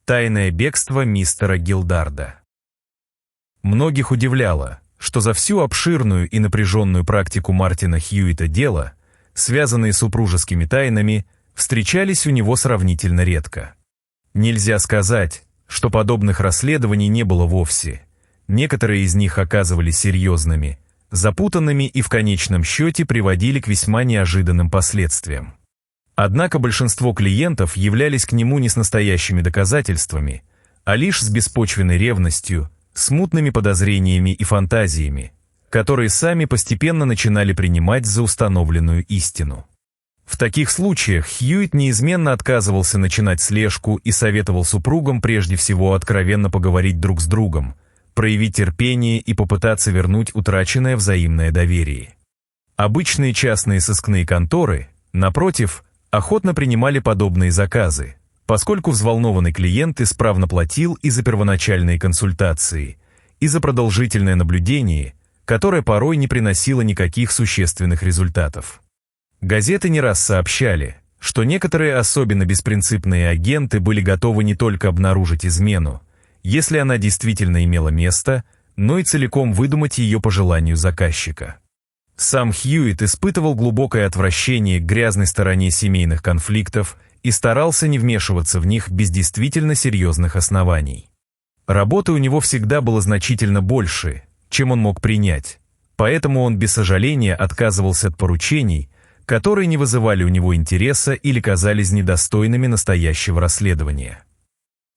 Тайное бегство мистера Гилдарда. Многих удивляло, что за всю обширную и напряженную практику Мартина Хьюита дела, связанные с супружескими тайнами, встречались у него сравнительно редко. Нельзя сказать, что подобных расследований не было вовсе. Некоторые из них оказывались серьезными, запутанными и в конечном счете приводили к весьма неожиданным последствиям. Однако большинство клиентов являлись к нему не с настоящими доказательствами, а лишь с беспочвенной ревностью, смутными подозрениями и фантазиями, которые сами постепенно начинали принимать за установленную истину. В таких случаях Хьюит неизменно отказывался начинать слежку и советовал супругам прежде всего откровенно поговорить друг с другом, проявить терпение и попытаться вернуть утраченное взаимное доверие. Обычные частные сыскные конторы, напротив, охотно принимали подобные заказы, поскольку взволнованный клиент исправно платил и за первоначальные консультации, и за продолжительное наблюдение, которое порой не приносило никаких существенных результатов. Газеты не раз сообщали, что некоторые особенно беспринципные агенты были готовы не только обнаружить измену, если она действительно имела место, но и целиком выдумать ее по желанию заказчика. Сам Хьюит испытывал глубокое отвращение к грязной стороне семейных конфликтов и старался не вмешиваться в них без действительно серьезных оснований. Работы у него всегда было значительно больше, чем он мог принять, поэтому он без сожаления отказывался от поручений, которые не вызывали у него интереса или казались недостойными настоящего расследования.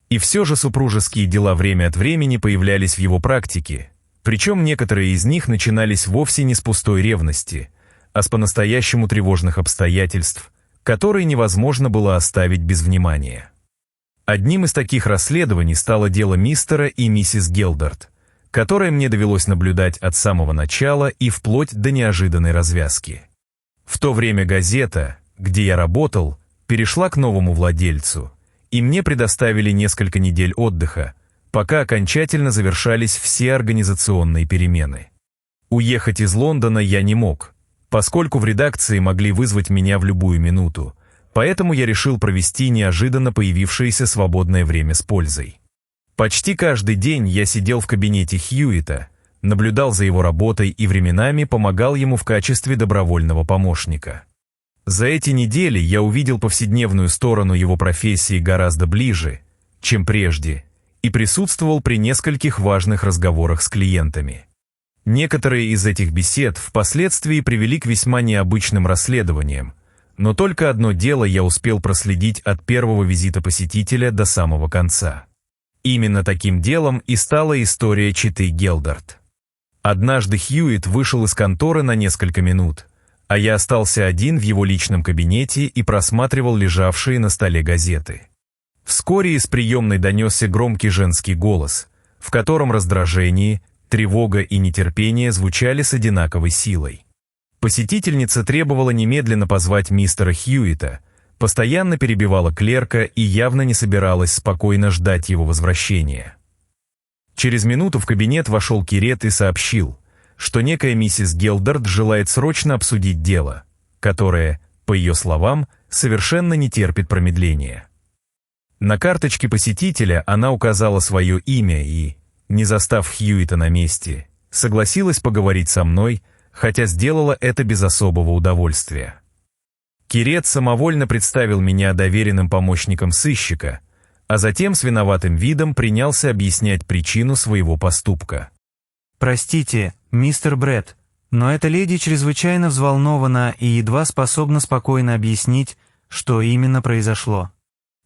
И все же супружеские дела время от времени появлялись в его практике, причем некоторые из них начинались вовсе не с пустой ревности, а с по-настоящему тревожных обстоятельств, которые невозможно было оставить без внимания. Одним из таких расследований стало дело мистера и миссис Гилдард, которое мне довелось наблюдать от самого начала и вплоть до неожиданной развязки. В то время газета, где я работал, перешла к новому владельцу, и мне предоставили несколько недель отдыха, пока окончательно завершались все организационные перемены. Уехать из Лондона я не мог, поскольку в редакции могли вызвать меня в любую минуту, поэтому я решил провести неожиданно появившееся свободное время с пользой. Почти каждый день я сидел в кабинете Хьюита, наблюдал за его работой и временами помогал ему в качестве добровольного помощника. За эти недели я увидел повседневную сторону его профессии гораздо ближе, чем прежде, и присутствовал при нескольких важных разговорах с клиентами. Некоторые из этих бесед впоследствии привели к весьма необычным расследованиям, но только одно дело я успел проследить от первого визита посетителя до самого конца. Именно таким делом и стала история четы Гилдард. Однажды Хьюит вышел из конторы на несколько минут, а я остался один в его личном кабинете и просматривал лежавшие на столе газеты. Вскоре из приемной донесся громкий женский голос, в котором раздражение, тревога и нетерпение звучали с одинаковой силой. Посетительница требовала немедленно позвать мистера Хьюита, постоянно перебивала клерка и явно не собиралась спокойно ждать его возвращения. Через минуту в кабинет вошел Кирет и сообщил, что некая миссис Гилдард желает срочно обсудить дело, которое, по ее словам, совершенно не терпит промедления. На карточке посетителя она указала свое имя и, не застав Хьюита на месте, согласилась поговорить со мной, хотя сделала это без особого удовольствия. Кирет самовольно представил меня доверенным помощником сыщика, а затем с виноватым видом принялся объяснять причину своего поступка. «Простите, мистер Бретт, но эта леди чрезвычайно взволнована и едва способна спокойно объяснить, что именно произошло.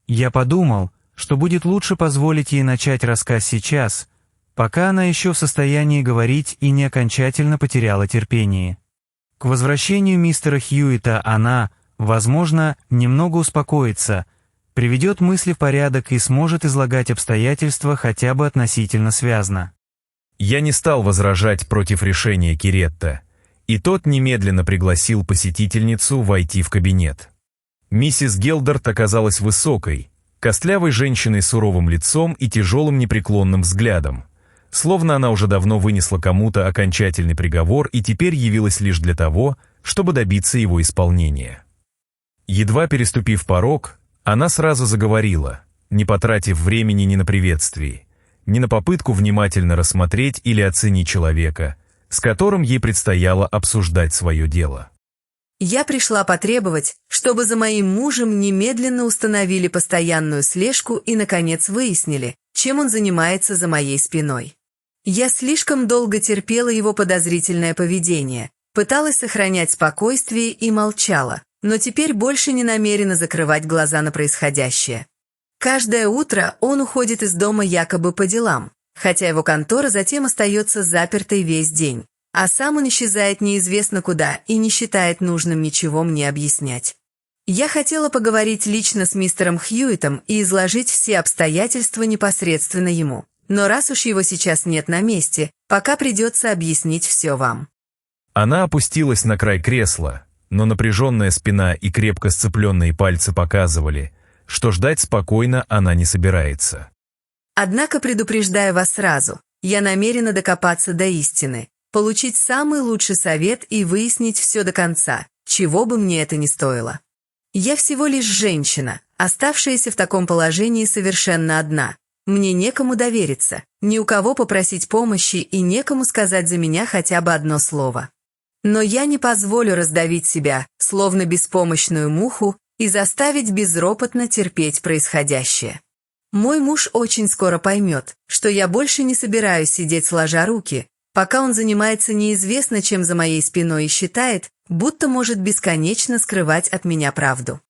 Я подумал, что будет лучше позволить ей начать рассказ сейчас, пока она еще в состоянии говорить и не окончательно потеряла терпение. К возвращению мистера Хьюита она, возможно, немного успокоится, приведет мысли в порядок и сможет излагать обстоятельства хотя бы относительно связно». Я не стал возражать против решения Киретта, и тот немедленно пригласил посетительницу войти в кабинет. Миссис Гилдард оказалась высокой, костлявой женщиной с суровым лицом и тяжелым непреклонным взглядом, словно она уже давно вынесла кому-то окончательный приговор и теперь явилась лишь для того, чтобы добиться его исполнения. Едва переступив порог, она сразу заговорила, не потратив времени ни на приветствие, ни на попытку внимательно рассмотреть или оценить человека, с которым ей предстояло обсуждать свое дело. Я пришла потребовать, чтобы за моим мужем немедленно установили постоянную слежку и, наконец, выяснили, чем он занимается за моей спиной. Я слишком долго терпела его подозрительное поведение, пыталась сохранять спокойствие и молчала, но теперь больше не намерена закрывать глаза на происходящее. Каждое утро он уходит из дома якобы по делам, хотя его контора затем остается запертой весь день, а сам он исчезает неизвестно куда и не считает нужным ничего мне объяснять. Я хотела поговорить лично с мистером Хьюитом и изложить все обстоятельства непосредственно ему, но раз уж его сейчас нет на месте, пока придется объяснить все вам. Она опустилась на край кресла, но напряженная спина и крепко сцепленные пальцы показывали, что ждать спокойно она не собирается. Однако предупреждаю вас сразу, я намерена докопаться до истины, получить самый лучший совет и выяснить все до конца, чего бы мне это ни стоило. Я всего лишь женщина, оставшаяся в таком положении совершенно одна. Мне некому довериться, ни у кого попросить помощи и некому сказать за меня хотя бы одно слово. Но я не позволю раздавить себя, словно беспомощную муху, и заставить безропотно терпеть происходящее. Мой муж очень скоро поймет, что я больше не собираюсь сидеть сложа руки, пока он занимается неизвестно чем за моей спиной и считает, будто может бесконечно скрывать от меня правду.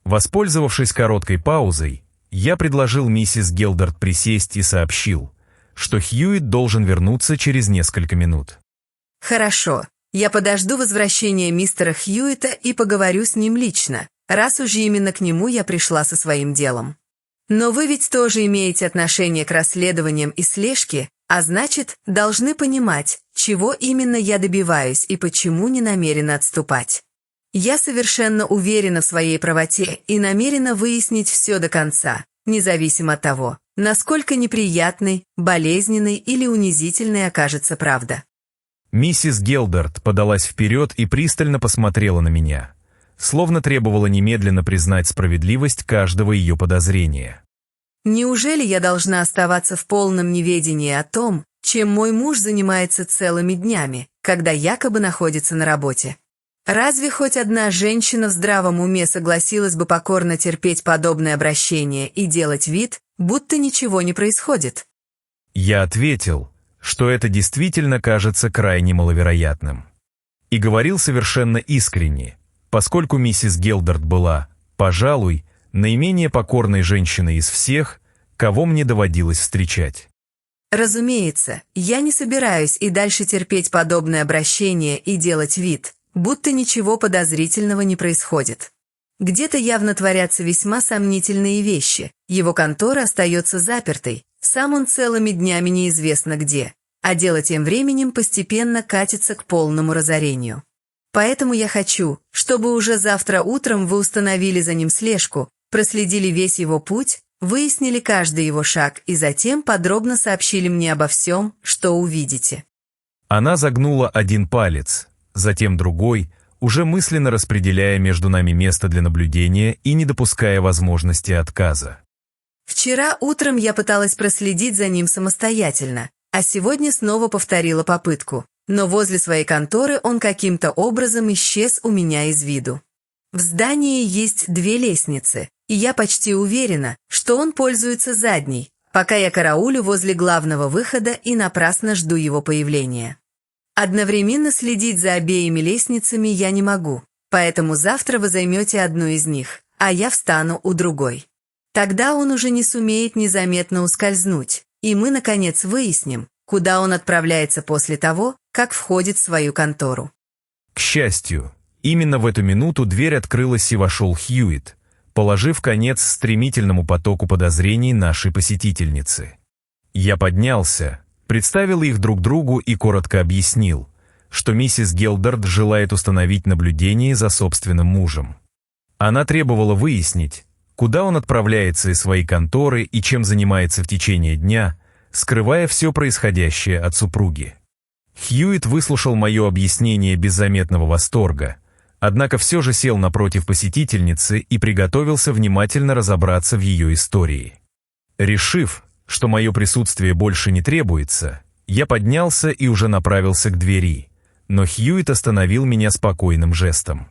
Воспользовавшись короткой паузой, я предложил миссис Гилдард присесть и сообщил, что Хьюит должен вернуться через несколько минут. «Хорошо, я подожду возвращения мистера Хьюита и поговорю с ним лично, раз уж именно к нему я пришла со своим делом. Но вы ведь тоже имеете отношение к расследованиям и слежке, а значит, должны понимать, чего именно я добиваюсь и почему не намерена отступать. Я совершенно уверена в своей правоте и намерена выяснить все до конца, независимо от того, насколько неприятной, болезненной или унизительной окажется правда». Миссис Гилдард подалась вперед и пристально посмотрела на меня, словно требовала немедленно признать справедливость каждого ее подозрения. «Неужели я должна оставаться в полном неведении о том, чем мой муж занимается целыми днями, когда якобы находится на работе? Разве хоть одна женщина в здравом уме согласилась бы покорно терпеть подобное обращение и делать вид, будто ничего не происходит?» Я ответил, что это действительно кажется крайне маловероятным. И говорил совершенно искренне, поскольку миссис Гилдард была, пожалуй, наименее покорной женщиной из всех, кого мне доводилось встречать. Разумеется, я не собираюсь и дальше терпеть подобное обращение и делать вид, будто ничего подозрительного не происходит. Где-то явно творятся весьма сомнительные вещи, его контора остается запертой, сам он целыми днями неизвестно где, а дело тем временем постепенно катится к полному разорению. Поэтому я хочу, чтобы уже завтра утром вы установили за ним слежку, проследили весь его путь, выяснили каждый его шаг и затем подробно сообщили мне обо всем, что увидите». Она загнула один палец, затем другой, уже мысленно распределяя между нами место для наблюдения и не допуская возможности отказа. «Вчера утром я пыталась проследить за ним самостоятельно, а сегодня снова повторила попытку, но возле своей конторы он каким-то образом исчез у меня из виду. В здании есть 2 лестницы, и я почти уверена, что он пользуется задней, пока я караулю возле главного выхода и напрасно жду его появления. Одновременно следить за обеими лестницами я не могу, поэтому завтра вы займете одну из них, а я встану у другой. Тогда он уже не сумеет незаметно ускользнуть, и мы, наконец, выясним, куда он отправляется после того, как входит в свою контору». К счастью, именно в эту минуту дверь открылась и вошел Хьюит, положив конец стремительному потоку подозрений нашей посетительницы. Я поднялся, представил их друг другу и коротко объяснил, что миссис Гилдард желает установить наблюдение за собственным мужем. Она требовала выяснить, куда он отправляется из своей конторы и чем занимается в течение дня, скрывая все происходящее от супруги. Хьюит выслушал мое объяснение без заметного восторга, однако все же сел напротив посетительницы и приготовился внимательно разобраться в ее истории. Решив, что мое присутствие больше не требуется, я поднялся и уже направился к двери, но Хьюитт остановил меня спокойным жестом.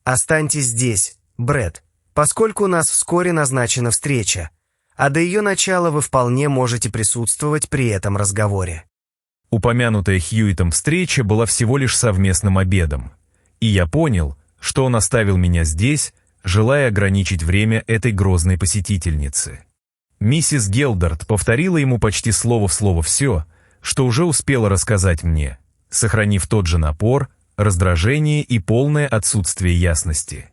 «Останьтесь здесь, Брэд, поскольку у нас вскоре назначена встреча, а до ее начала вы вполне можете присутствовать при этом разговоре». Упомянутая Хьюиттом встреча была всего лишь совместным обедом, и я понял, что он оставил меня здесь, желая ограничить время этой грозной посетительницы. Миссис Гелдард повторила ему почти слово в слово все, что уже успела рассказать мне, сохранив тот же напор, раздражение и полное отсутствие ясности.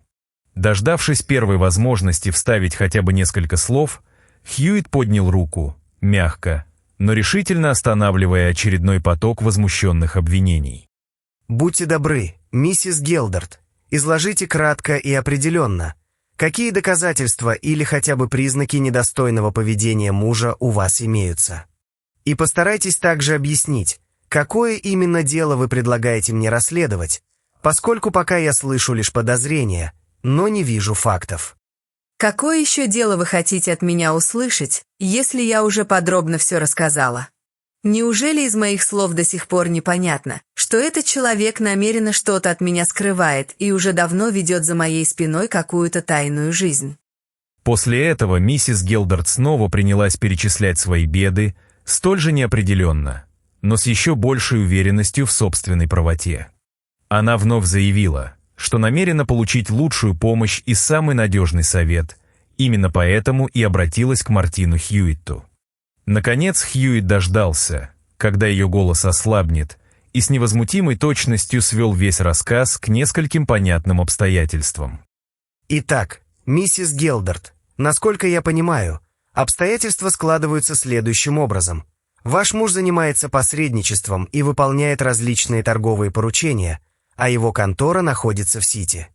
Дождавшись первой возможности вставить хотя бы несколько слов, Хьюитт поднял руку, мягко, но решительно останавливая очередной поток возмущенных обвинений. «Будьте добры, миссис Гелдард, изложите кратко и определенно, какие доказательства или хотя бы признаки недостойного поведения мужа у вас имеются. И постарайтесь также объяснить, какое именно дело вы предлагаете мне расследовать, поскольку пока я слышу лишь подозрения, но не вижу фактов». Какое еще дело вы хотите от меня услышать, если я уже подробно все рассказала? Неужели из моих слов до сих пор непонятно, что этот человек намеренно что-то от меня скрывает и уже давно ведет за моей спиной какую-то тайную жизнь? После этого миссис Гелдард снова принялась перечислять свои беды, столь же неопределенно, но с еще большей уверенностью в собственной правоте. Она вновь заявила, что намерена получить лучшую помощь и самый надежный совет, именно поэтому и обратилась к Мартину Хьюитту. Наконец Хьюитт дождался, когда ее голос ослабнет, и с невозмутимой точностью свел весь рассказ к нескольким понятным обстоятельствам. «Итак, миссис Гелдард, насколько я понимаю, обстоятельства складываются следующим образом. Ваш муж занимается посредничеством и выполняет различные торговые поручения, а его контора находится в Сити.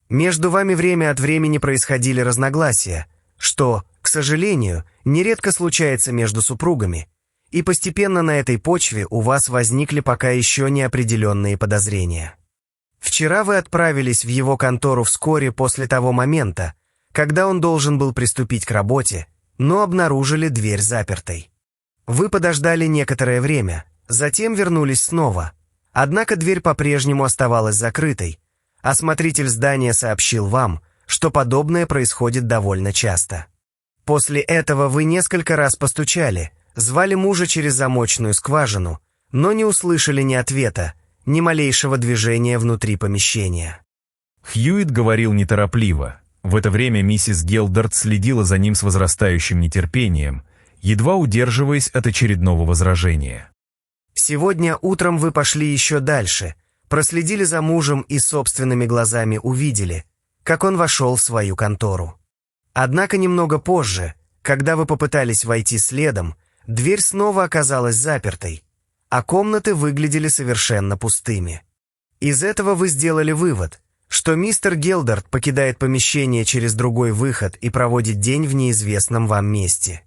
Между вами время от времени происходили разногласия, что, к сожалению, нередко случается между супругами, и постепенно на этой почве у вас возникли пока еще неопределенные подозрения. Вчера вы отправились в его контору вскоре после того момента, когда он должен был приступить к работе, но обнаружили дверь запертой. Вы подождали некоторое время, затем вернулись снова, однако дверь по-прежнему оставалась закрытой, а смотритель здания сообщил вам, что подобное происходит довольно часто. После этого вы несколько раз постучали, звали мужа через замочную скважину, но не услышали ни ответа, ни малейшего движения внутри помещения». Хьюитт говорил неторопливо. В это время миссис Гелдард следила за ним с возрастающим нетерпением, едва удерживаясь от очередного возражения. «Сегодня утром вы пошли еще дальше, проследили за мужем и собственными глазами увидели, как он вошел в свою контору. Однако немного позже, когда вы попытались войти следом, дверь снова оказалась запертой, а комнаты выглядели совершенно пустыми. Из этого вы сделали вывод, что мистер Гелдард покидает помещение через другой выход и проводит день в неизвестном вам месте».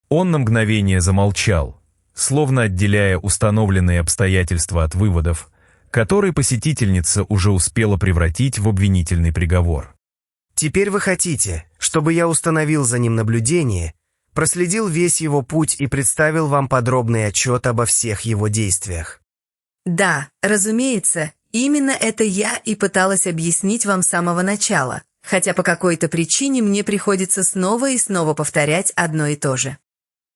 Он на мгновение замолчал, словно отделяя установленные обстоятельства от выводов, которые посетительница уже успела превратить в обвинительный приговор. «Теперь вы хотите, чтобы я установил за ним наблюдение, проследил весь его путь и представил вам подробный отчет обо всех его действиях?» Да, разумеется, именно это я и пыталась объяснить вам с самого начала, хотя по какой-то причине мне приходится снова и снова повторять одно и то же.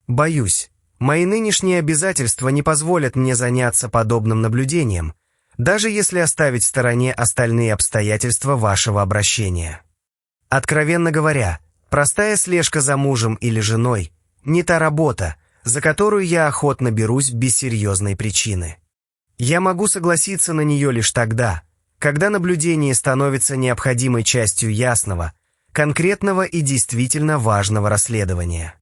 «Боюсь, мои нынешние обязательства не позволят мне заняться подобным наблюдением, даже если оставить в стороне остальные обстоятельства вашего обращения. Откровенно говоря, простая слежка за мужем или женой – не та работа, за которую я охотно берусь без серьезной причины. Я могу согласиться на нее лишь тогда, когда наблюдение становится необходимой частью ясного, конкретного и действительно важного расследования».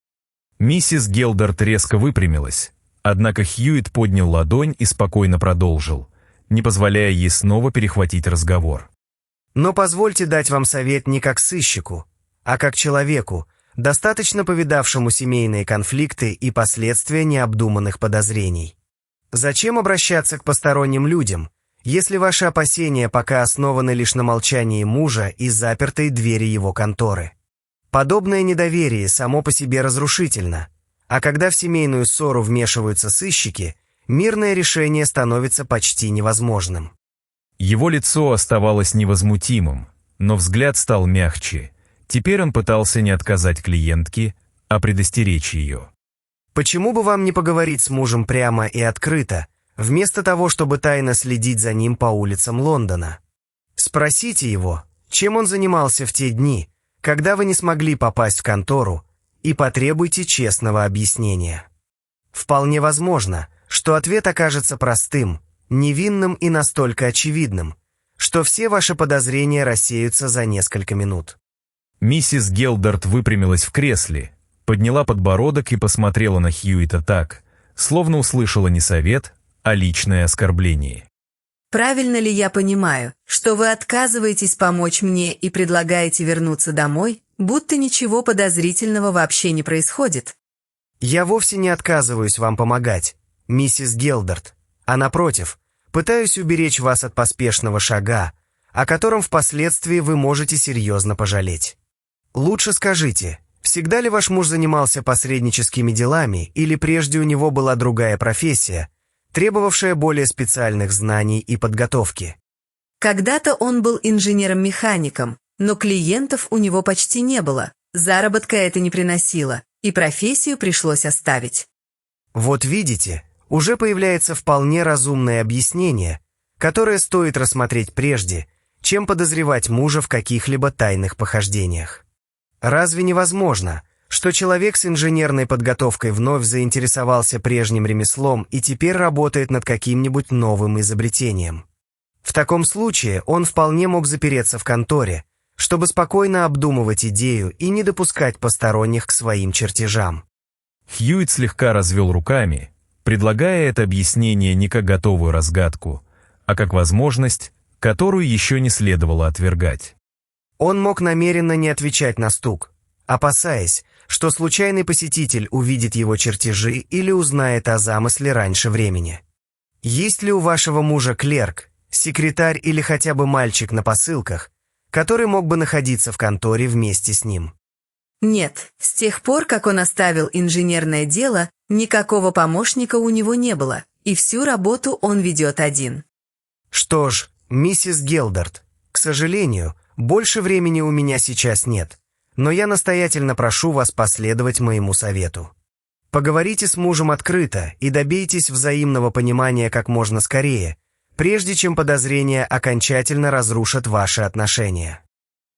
Миссис Гелдард резко выпрямилась, однако Хьюитт поднял ладонь и спокойно продолжил, не позволяя ей снова перехватить разговор. «Но позвольте дать вам совет не как сыщику, а как человеку, достаточно повидавшему семейные конфликты и последствия необдуманных подозрений. Зачем обращаться к посторонним людям, если ваши опасения пока основаны лишь на молчании мужа и запертой двери его конторы? Подобное недоверие само по себе разрушительно, а когда в семейную ссору вмешиваются сыщики, мирное решение становится почти невозможным. Его лицо оставалось невозмутимым, но взгляд стал мягче. Теперь он пытался не отказать клиентке, а предостеречь ее. Почему бы вам не поговорить с мужем прямо и открыто, вместо того, чтобы тайно следить за ним по улицам Лондона? Спросите его, чем он занимался в те дни, когда вы не смогли попасть в контору, и потребуйте честного объяснения. Вполне возможно, что ответ окажется простым, невинным и настолько очевидным, что все ваши подозрения рассеются за несколько минут. Миссис Гелдард выпрямилась в кресле, подняла подбородок и посмотрела на Хьюита так, словно услышала не совет, а личное оскорбление. Правильно ли я понимаю, что вы отказываетесь помочь мне и предлагаете вернуться домой, будто ничего подозрительного вообще не происходит? Я вовсе не отказываюсь вам помогать, миссис Гелдард, а напротив, пытаюсь уберечь вас от поспешного шага, о котором впоследствии вы можете серьезно пожалеть. Лучше скажите, всегда ли ваш муж занимался посредническими делами или прежде у него была другая профессия, требовавшая более специальных знаний и подготовки? Когда-то он был инженером-механиком, но клиентов у него почти не было, заработка это не приносило, и профессию пришлось оставить. Вот видите, уже появляется вполне разумное объяснение, которое стоит рассмотреть прежде, чем подозревать мужа в каких-либо тайных похождениях. Разве невозможно, что человек с инженерной подготовкой вновь заинтересовался прежним ремеслом и теперь работает над каким-нибудь новым изобретением? В таком случае он вполне мог запереться в конторе, чтобы спокойно обдумывать идею и не допускать посторонних к своим чертежам. Хьюит слегка развел руками, предлагая это объяснение не как готовую разгадку, а как возможность, которую еще не следовало отвергать. Он мог намеренно не отвечать на стук, опасаясь, что случайный посетитель увидит его чертежи или узнает о замысле раньше времени. Есть ли у вашего мужа клерк, секретарь или хотя бы мальчик на посылках, который мог бы находиться в конторе вместе с ним? Нет, с тех пор, как он оставил инженерное дело, никакого помощника у него не было, и всю работу он ведет один. Что ж, миссис Гелдард, к сожалению, больше времени у меня сейчас нет, но я настоятельно прошу вас последовать моему совету. Поговорите с мужем открыто и добейтесь взаимного понимания как можно скорее, прежде чем подозрения окончательно разрушат ваши отношения.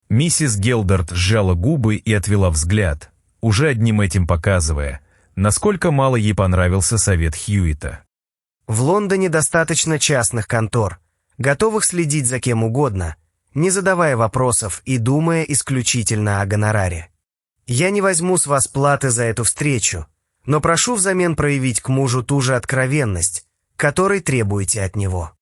Миссис Гелдард сжала губы и отвела взгляд, уже одним этим показывая, насколько мало ей понравился совет Хьюита. В Лондоне достаточно частных контор, готовых следить за кем угодно, не задавая вопросов и думая исключительно о гонораре. Я не возьму с вас платы за эту встречу, но прошу взамен проявить к мужу ту же откровенность, которой требуете от него.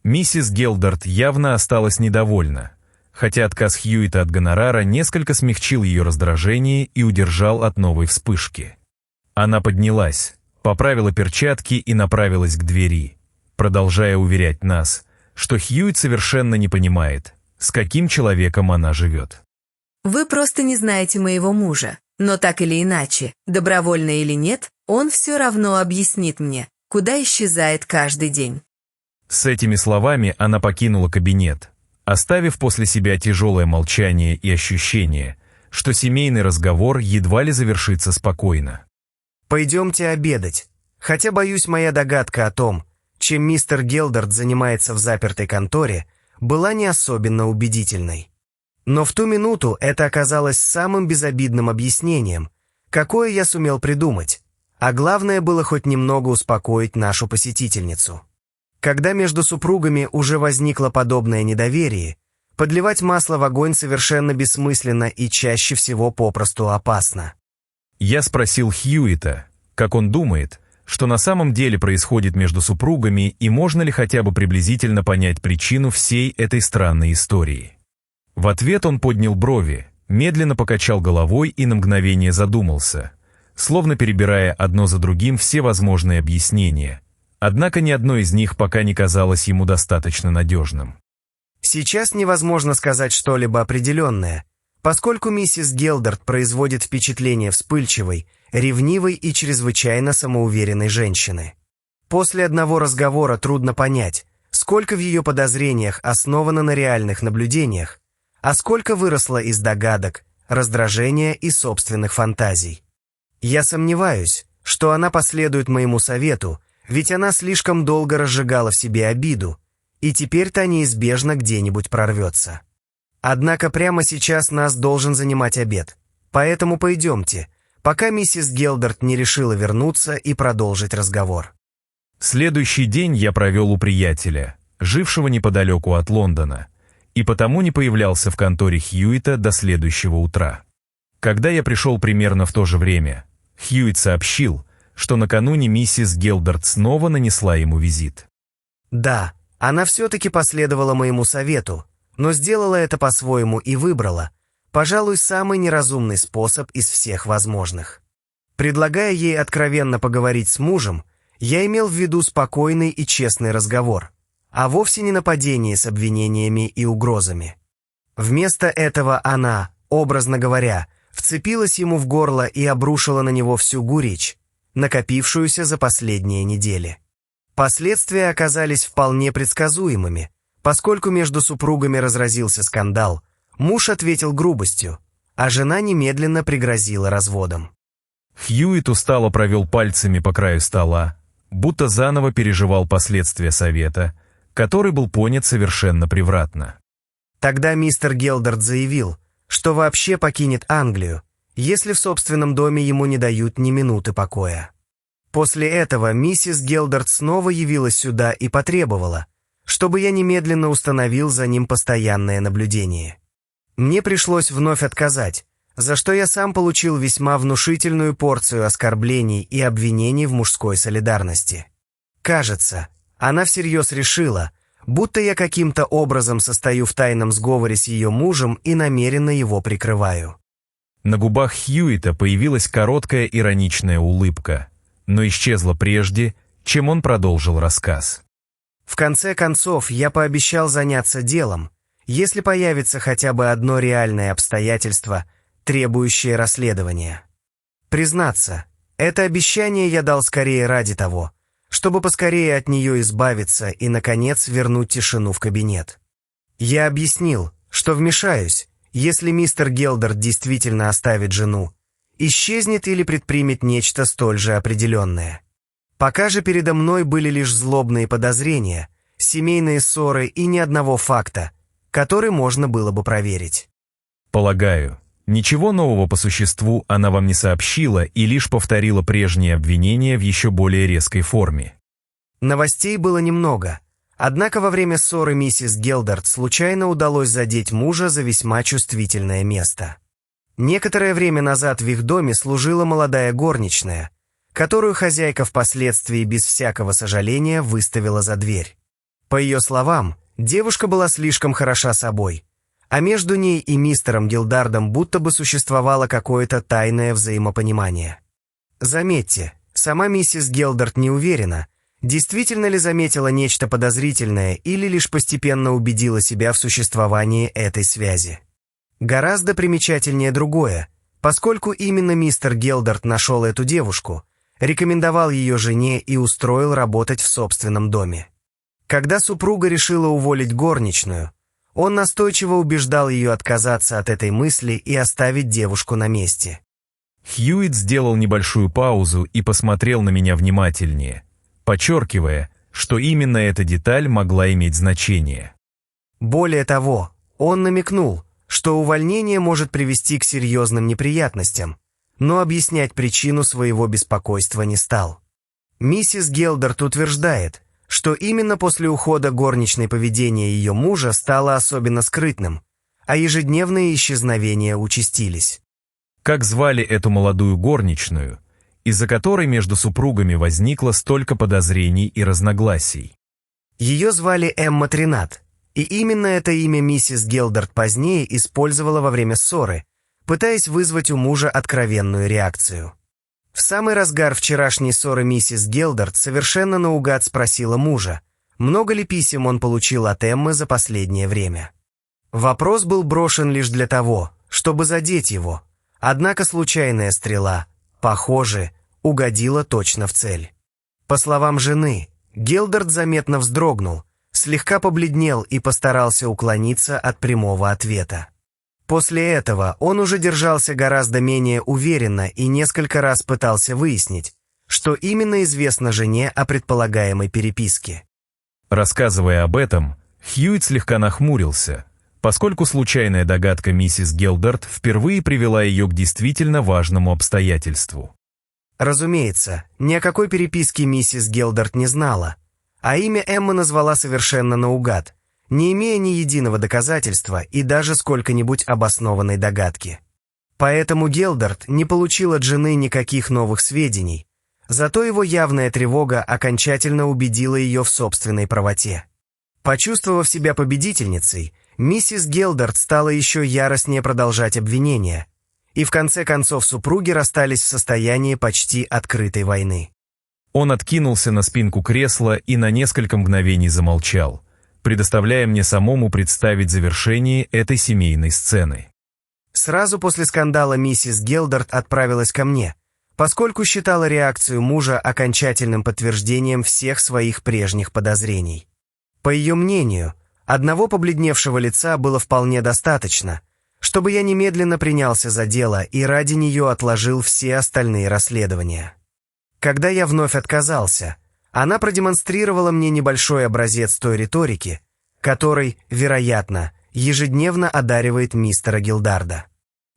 Миссис Гелдард явно осталась недовольна, хотя отказ Хьюита от гонорара несколько смягчил ее раздражение и удержал от новой вспышки. Она поднялась, поправила перчатки и направилась к двери, продолжая уверять нас, что Хьюит совершенно не понимает, с каким человеком она живет. Вы просто не знаете моего мужа, но так или иначе, добровольно или нет, он все равно объяснит мне, куда исчезает каждый день. С этими словами она покинула кабинет, оставив после себя тяжелое молчание и ощущение, что семейный разговор едва ли завершится спокойно. «Пойдемте обедать, хотя, боюсь, моя догадка о том, чем мистер Гелдард занимается в запертой конторе, была не особенно убедительной. Но в ту минуту это оказалось самым безобидным объяснением, какое я сумел придумать, а главное было хоть немного успокоить нашу посетительницу. Когда между супругами уже возникло подобное недоверие, подливать масло в огонь совершенно бессмысленно и чаще всего попросту опасно. Я спросил Хьюита, как он думает, что на самом деле происходит между супругами и можно ли хотя бы приблизительно понять причину всей этой странной истории. В ответ он поднял брови, медленно покачал головой и на мгновение задумался, словно перебирая одно за другим все возможные объяснения. Однако ни одно из них пока не казалось ему достаточно надежным. Сейчас невозможно сказать что-либо определенное, Поскольку миссис Гелдард производит впечатление вспыльчивой, ревнивой и чрезвычайно самоуверенной женщины. После одного разговора трудно понять, сколько в ее подозрениях основано на реальных наблюдениях, а сколько выросло из догадок, раздражения и собственных фантазий. Я сомневаюсь, что она последует моему совету, ведь она слишком долго разжигала в себе обиду, и теперь та неизбежно где-нибудь прорвется. Однако прямо сейчас нас должен занимать обед, поэтому пойдемте, пока миссис Гелдард не решила вернуться и продолжить разговор. Следующий день я провел у приятеля, жившего неподалеку от Лондона, и потому не появлялся в конторе Хьюита до следующего утра. Когда я пришел примерно в то же время, Хьюит сообщил, что накануне миссис Гелдард снова нанесла ему визит. Да, она все-таки последовала моему совету, но сделала это по-своему и выбрала, пожалуй, самый неразумный способ из всех возможных. Предлагая ей откровенно поговорить с мужем, я имел в виду спокойный и честный разговор, а вовсе не нападение с обвинениями и угрозами. Вместо этого она, образно говоря, вцепилась ему в горло и обрушила на него всю горечь, накопившуюся за последние недели. Последствия оказались вполне предсказуемыми. Поскольку между супругами разразился скандал, муж ответил грубостью, а жена немедленно пригрозила разводом. Хьюит устало провел пальцами по краю стола, будто заново переживал последствия совета, который был понят совершенно превратно. Тогда мистер Гелдард заявил, что вообще покинет Англию, если в собственном доме ему не дают ни минуты покоя. После этого миссис Гелдард снова явилась сюда и потребовала, чтобы я немедленно установил за ним постоянное наблюдение. Мне пришлось вновь отказать, за что я сам получил весьма внушительную порцию оскорблений и обвинений в мужской солидарности. Кажется, она всерьез решила, будто я каким-то образом состою в тайном сговоре с ее мужем и намеренно его прикрываю. На губах Хьюита появилась короткая ироничная улыбка, но исчезла прежде, чем он продолжил рассказ. В конце концов, я пообещал заняться делом, если появится хотя бы одно реальное обстоятельство, требующее расследования. Признаться, это обещание я дал скорее ради того, чтобы поскорее от нее избавиться и, наконец, вернуть тишину в кабинет. Я объяснил, что вмешаюсь, если мистер Гелдард действительно оставит жену, исчезнет или предпримет нечто столь же определенное. Пока же передо мной были лишь злобные подозрения, семейные ссоры и ни одного факта, который можно было бы проверить. Полагаю, ничего нового по существу она вам не сообщила и лишь повторила прежние обвинения в еще более резкой форме. Новостей было немного, однако во время ссоры миссис Гелдард случайно удалось задеть мужа за весьма чувствительное место. Некоторое время назад в их доме служила молодая горничная, которую хозяйка впоследствии без всякого сожаления выставила за дверь. По ее словам, девушка была слишком хороша собой, а между ней и мистером Гелдардом будто бы существовало какое-то тайное взаимопонимание. Заметьте, сама миссис Гелдард не уверена, действительно ли заметила нечто подозрительное или лишь постепенно убедила себя в существовании этой связи. Гораздо примечательнее другое, поскольку именно мистер Гелдард нашел эту девушку, рекомендовал ее жене и устроил работать в собственном доме. Когда супруга решила уволить горничную, он настойчиво убеждал ее отказаться от этой мысли и оставить девушку на месте. Хьюит сделал небольшую паузу и посмотрел на меня внимательнее, подчеркивая, что именно эта деталь могла иметь значение. Более того, он намекнул, что увольнение может привести к серьезным неприятностям, но объяснять причину своего беспокойства не стал. Миссис Гелдард утверждает, что именно после ухода горничной поведение ее мужа стало особенно скрытным, а ежедневные исчезновения участились. Как звали эту молодую горничную, из-за которой между супругами возникло столько подозрений и разногласий? Ее звали Эмма Тринат, и именно это имя миссис Гелдард позднее использовала во время ссоры, пытаясь вызвать у мужа откровенную реакцию. В самый разгар вчерашней ссоры миссис Гелдард совершенно наугад спросила мужа, много ли писем он получил от Эммы за последнее время. Вопрос был брошен лишь для того, чтобы задеть его, однако случайная стрела, похоже, угодила точно в цель. По словам жены, Гилдард заметно вздрогнул, слегка побледнел и постарался уклониться от прямого ответа. После этого он уже держался гораздо менее уверенно и несколько раз пытался выяснить, что именно известно жене о предполагаемой переписке. Рассказывая об этом, Хьюитт слегка нахмурился, поскольку случайная догадка миссис Гилдард впервые привела ее к действительно важному обстоятельству. Разумеется, ни о какой переписке миссис Гилдард не знала, а имя Эммы назвала совершенно наугад, не имея ни единого доказательства и даже сколько-нибудь обоснованной догадки. Поэтому Гилдард не получил от жены никаких новых сведений, зато его явная тревога окончательно убедила ее в собственной правоте. Почувствовав себя победительницей, миссис Гилдард стала еще яростнее продолжать обвинения, и в конце концов супруги расстались в состоянии почти открытой войны. Он откинулся на спинку кресла и на несколько мгновений замолчал, предоставляя мне самому представить завершение этой семейной сцены. Сразу после скандала миссис Гилдард отправилась ко мне, поскольку считала реакцию мужа окончательным подтверждением всех своих прежних подозрений. По ее мнению, одного побледневшего лица было вполне достаточно, чтобы я немедленно принялся за дело и ради нее отложил все остальные расследования. Когда я вновь отказался, она продемонстрировала мне небольшой образец той риторики, которой, вероятно, ежедневно одаривает мистера Гилдарда.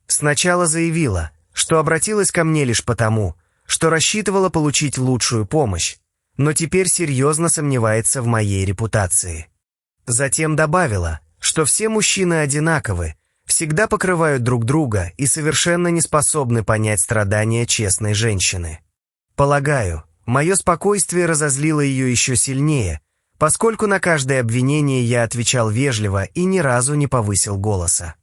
Сначала заявила, что обратилась ко мне лишь потому, что рассчитывала получить лучшую помощь, но теперь серьезно сомневается в моей репутации. Затем добавила, что все мужчины одинаковы, всегда покрывают друг друга и совершенно не способны понять страдания честной женщины. Полагаю, мое спокойствие разозлило ее еще сильнее, поскольку на каждое обвинение я отвечал вежливо и ни разу не повысил голоса.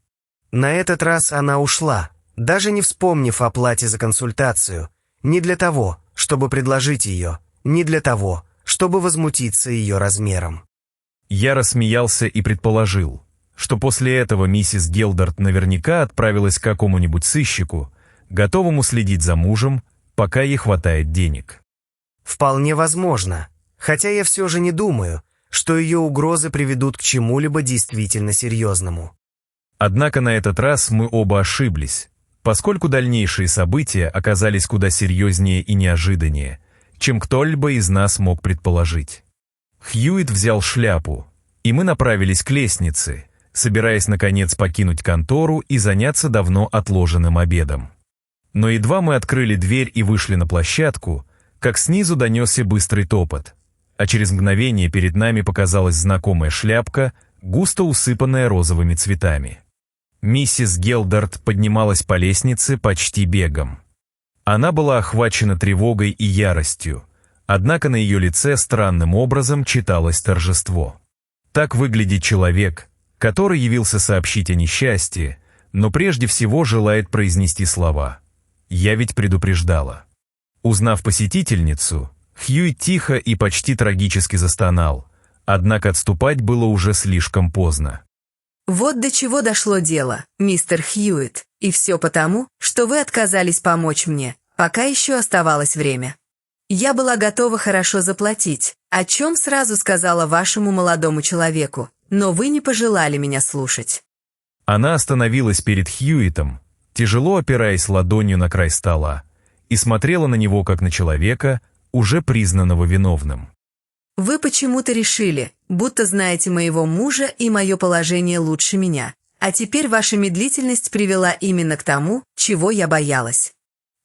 На этот раз она ушла, даже не вспомнив о плате за консультацию, не для того, чтобы предложить ее, не для того, чтобы возмутиться ее размером. Я рассмеялся и предположил, что после этого миссис Гилдард наверняка отправилась к какому-нибудь сыщику, готовому следить за мужем, пока ей хватает денег. Вполне возможно, хотя я все же не думаю, что ее угрозы приведут к чему-либо действительно серьезному. Однако на этот раз мы оба ошиблись, поскольку дальнейшие события оказались куда серьезнее и неожиданнее, чем кто-либо из нас мог предположить. Хьюитт взял шляпу, и мы направились к лестнице, собираясь наконец покинуть контору и заняться давно отложенным обедом. Но едва мы открыли дверь и вышли на площадку, как снизу донесся быстрый топот, а через мгновение перед нами показалась знакомая шляпка, густо усыпанная розовыми цветами. Миссис Гилдард поднималась по лестнице почти бегом. Она была охвачена тревогой и яростью, однако на ее лице странным образом читалось торжество. Так выглядит человек, который явился сообщить о несчастье, но прежде всего желает произнести слова: «Я ведь предупреждала». Узнав посетительницу, Хьюитт тихо и почти трагически застонал, однако отступать было уже слишком поздно. Вот до чего дошло дело, мистер Хьюитт, и все потому, что вы отказались помочь мне, пока еще оставалось время. Я была готова хорошо заплатить, о чем сразу сказала вашему молодому человеку, но вы не пожелали меня слушать. Она остановилась перед Хьюиттом, тяжело опираясь ладонью на край стола, и смотрела на него как на человека, уже признанного виновным. Вы почему-то решили, будто знаете моего мужа и мое положение лучше меня, а теперь ваша медлительность привела именно к тому, чего я боялась.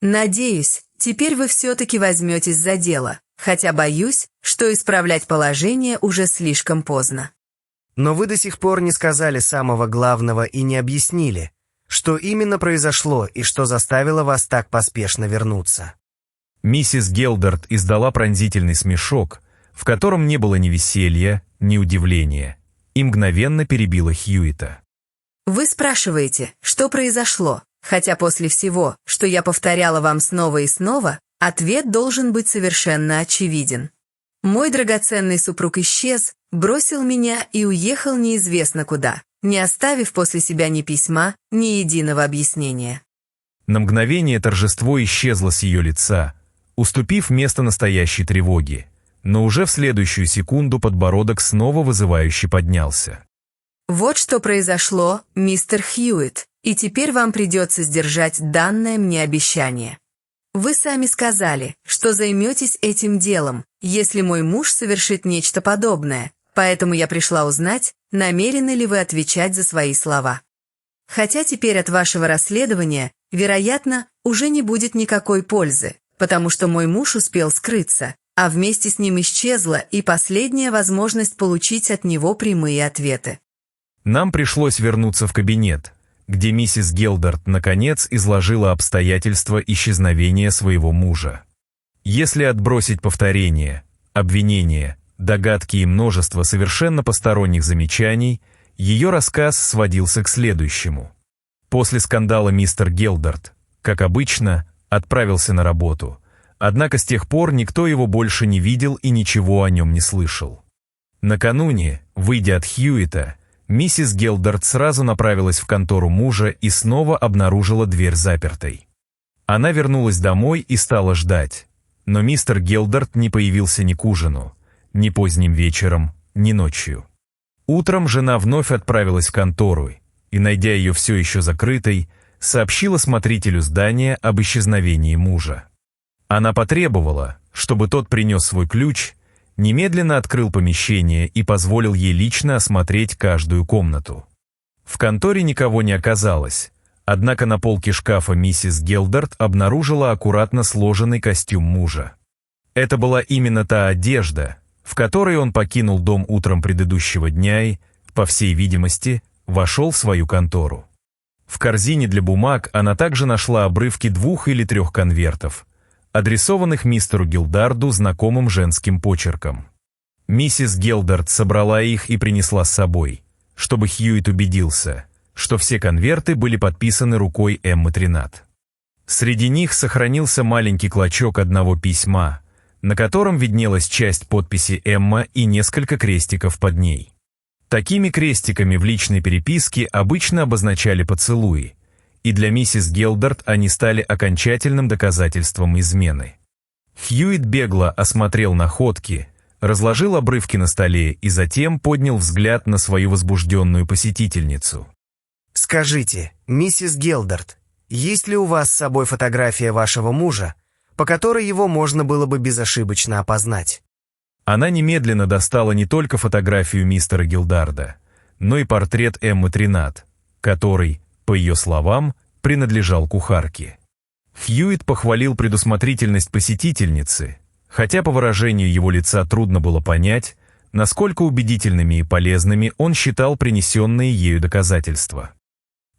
Надеюсь, теперь вы все-таки возьметесь за дело, хотя боюсь, что исправлять положение уже слишком поздно. Но вы до сих пор не сказали самого главного и не объяснили, что именно произошло и что заставило вас так поспешно вернуться. Миссис Гилдард издала пронзительный смешок, в котором не было ни веселья, ни удивления, и мгновенно перебила Хьюитта. Вы спрашиваете, что произошло, хотя после всего, что я повторяла вам снова и снова, ответ должен быть совершенно очевиден. Мой драгоценный супруг исчез, бросил меня и уехал неизвестно куда, не оставив после себя ни письма, ни единого объяснения. На мгновение торжество исчезло с ее лица, уступив место настоящей тревоге, но уже в следующую секунду подбородок снова вызывающе поднялся. «Вот что произошло, мистер Хьюитт, и теперь вам придется сдержать данное мне обещание. Вы сами сказали, что займетесь этим делом, если мой муж совершит нечто подобное, поэтому я пришла узнать, намерены ли вы отвечать за свои слова. Хотя теперь от вашего расследования, вероятно, уже не будет никакой пользы, потому что мой муж успел скрыться, а вместе с ним исчезла и последняя возможность получить от него прямые ответы». Нам пришлось вернуться в кабинет, где миссис Гелдард наконец изложила обстоятельства исчезновения своего мужа. Если отбросить повторения, обвинения, догадки и множество совершенно посторонних замечаний, ее рассказ сводился к следующему. После скандала мистер Гелдард, как обычно, отправился на работу, однако с тех пор никто его больше не видел и ничего о нем не слышал. Накануне, выйдя от Хьюитта, миссис Гелдард сразу направилась в контору мужа и снова обнаружила дверь запертой. Она вернулась домой и стала ждать, но мистер Гелдард не появился ни к ужину, ни поздним вечером, ни ночью. Утром жена вновь отправилась в контору и, найдя ее все еще закрытой, сообщила смотрителю здания об исчезновении мужа. Она потребовала, чтобы тот принес свой ключ, немедленно открыл помещение и позволил ей лично осмотреть каждую комнату. В конторе никого не оказалось, однако на полке шкафа миссис Гелдард обнаружила аккуратно сложенный костюм мужа. Это была именно та одежда, в которой он покинул дом утром предыдущего дня и, по всей видимости, вошел в свою контору. В корзине для бумаг она также нашла обрывки 2 или 3 конвертов, адресованных мистеру Гелдарду знакомым женским почерком. Миссис Гелдард собрала их и принесла с собой, чтобы Хьюитт убедился, что все конверты были подписаны рукой Эммы Тринат. Среди них сохранился маленький клочок одного письма, на котором виднелась часть подписи Эмма и несколько крестиков под ней. Такими крестиками в личной переписке обычно обозначали поцелуи, и для миссис Гелдард они стали окончательным доказательством измены. Хьюитт бегло осмотрел находки, разложил обрывки на столе и затем поднял взгляд на свою возбужденную посетительницу. «Скажите, миссис Гелдард, есть ли у вас с собой фотография вашего мужа, по которой его можно было бы безошибочно опознать?» Она немедленно достала не только фотографию мистера Гелдарда, но и портрет Эммы Тринат, который, по ее словам, принадлежал кухарке. Хьюитт похвалил предусмотрительность посетительницы, хотя по выражению его лица трудно было понять, насколько убедительными и полезными он считал принесенные ею доказательства.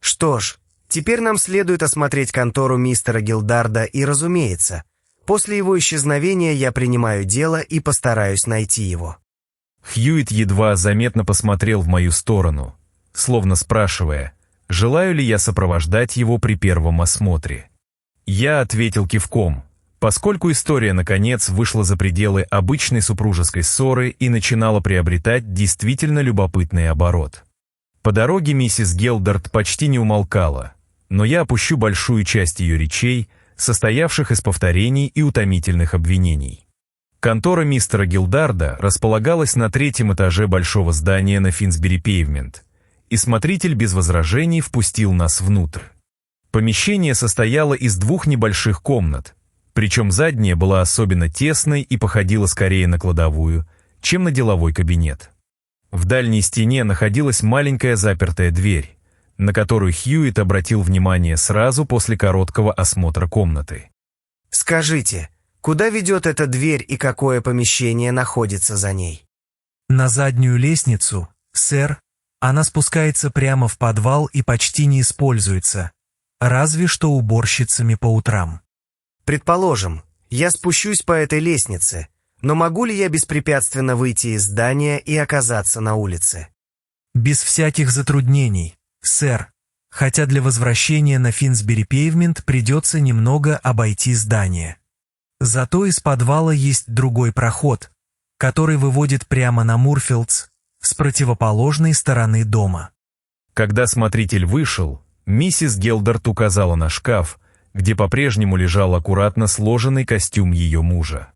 «Что ж, теперь нам следует осмотреть контору мистера Гелдарда и, разумеется, после его исчезновения я принимаю дело и постараюсь найти его». Хьюитт едва заметно посмотрел в мою сторону, словно спрашивая, желаю ли я сопровождать его при первом осмотре. Я ответил кивком, поскольку история, наконец, вышла за пределы обычной супружеской ссоры и начинала приобретать действительно любопытный оборот. По дороге миссис Гелдард почти не умолкала, но я опущу большую часть ее речей, состоявших из повторений и утомительных обвинений. Контора мистера Гелдарда располагалась на 3-м этаже большого здания на Финсбери-Пейвмент, и смотритель без возражений впустил нас внутрь. Помещение состояло из 2 небольших комнат, причем задняя была особенно тесной и походила скорее на кладовую, чем на деловой кабинет. В дальней стене находилась маленькая запертая дверь, на которую Хьюитт обратил внимание сразу после короткого осмотра комнаты. «Скажите, куда ведет эта дверь и какое помещение находится за ней?» На заднюю лестницу, сэр. Она спускается прямо в подвал и почти не используется, разве что уборщицами по утрам. «Предположим, я спущусь по этой лестнице, но могу ли я беспрепятственно выйти из здания и оказаться на улице?» Без всяких затруднений, сэр, хотя для возвращения на Финсбери-Пейвмент придется немного обойти здание. Зато из подвала есть другой проход, который выводит прямо на Мурфилдс с противоположной стороны дома. Когда смотритель вышел, миссис Гелдарт указала на шкаф, где по-прежнему лежал аккуратно сложенный костюм ее мужа.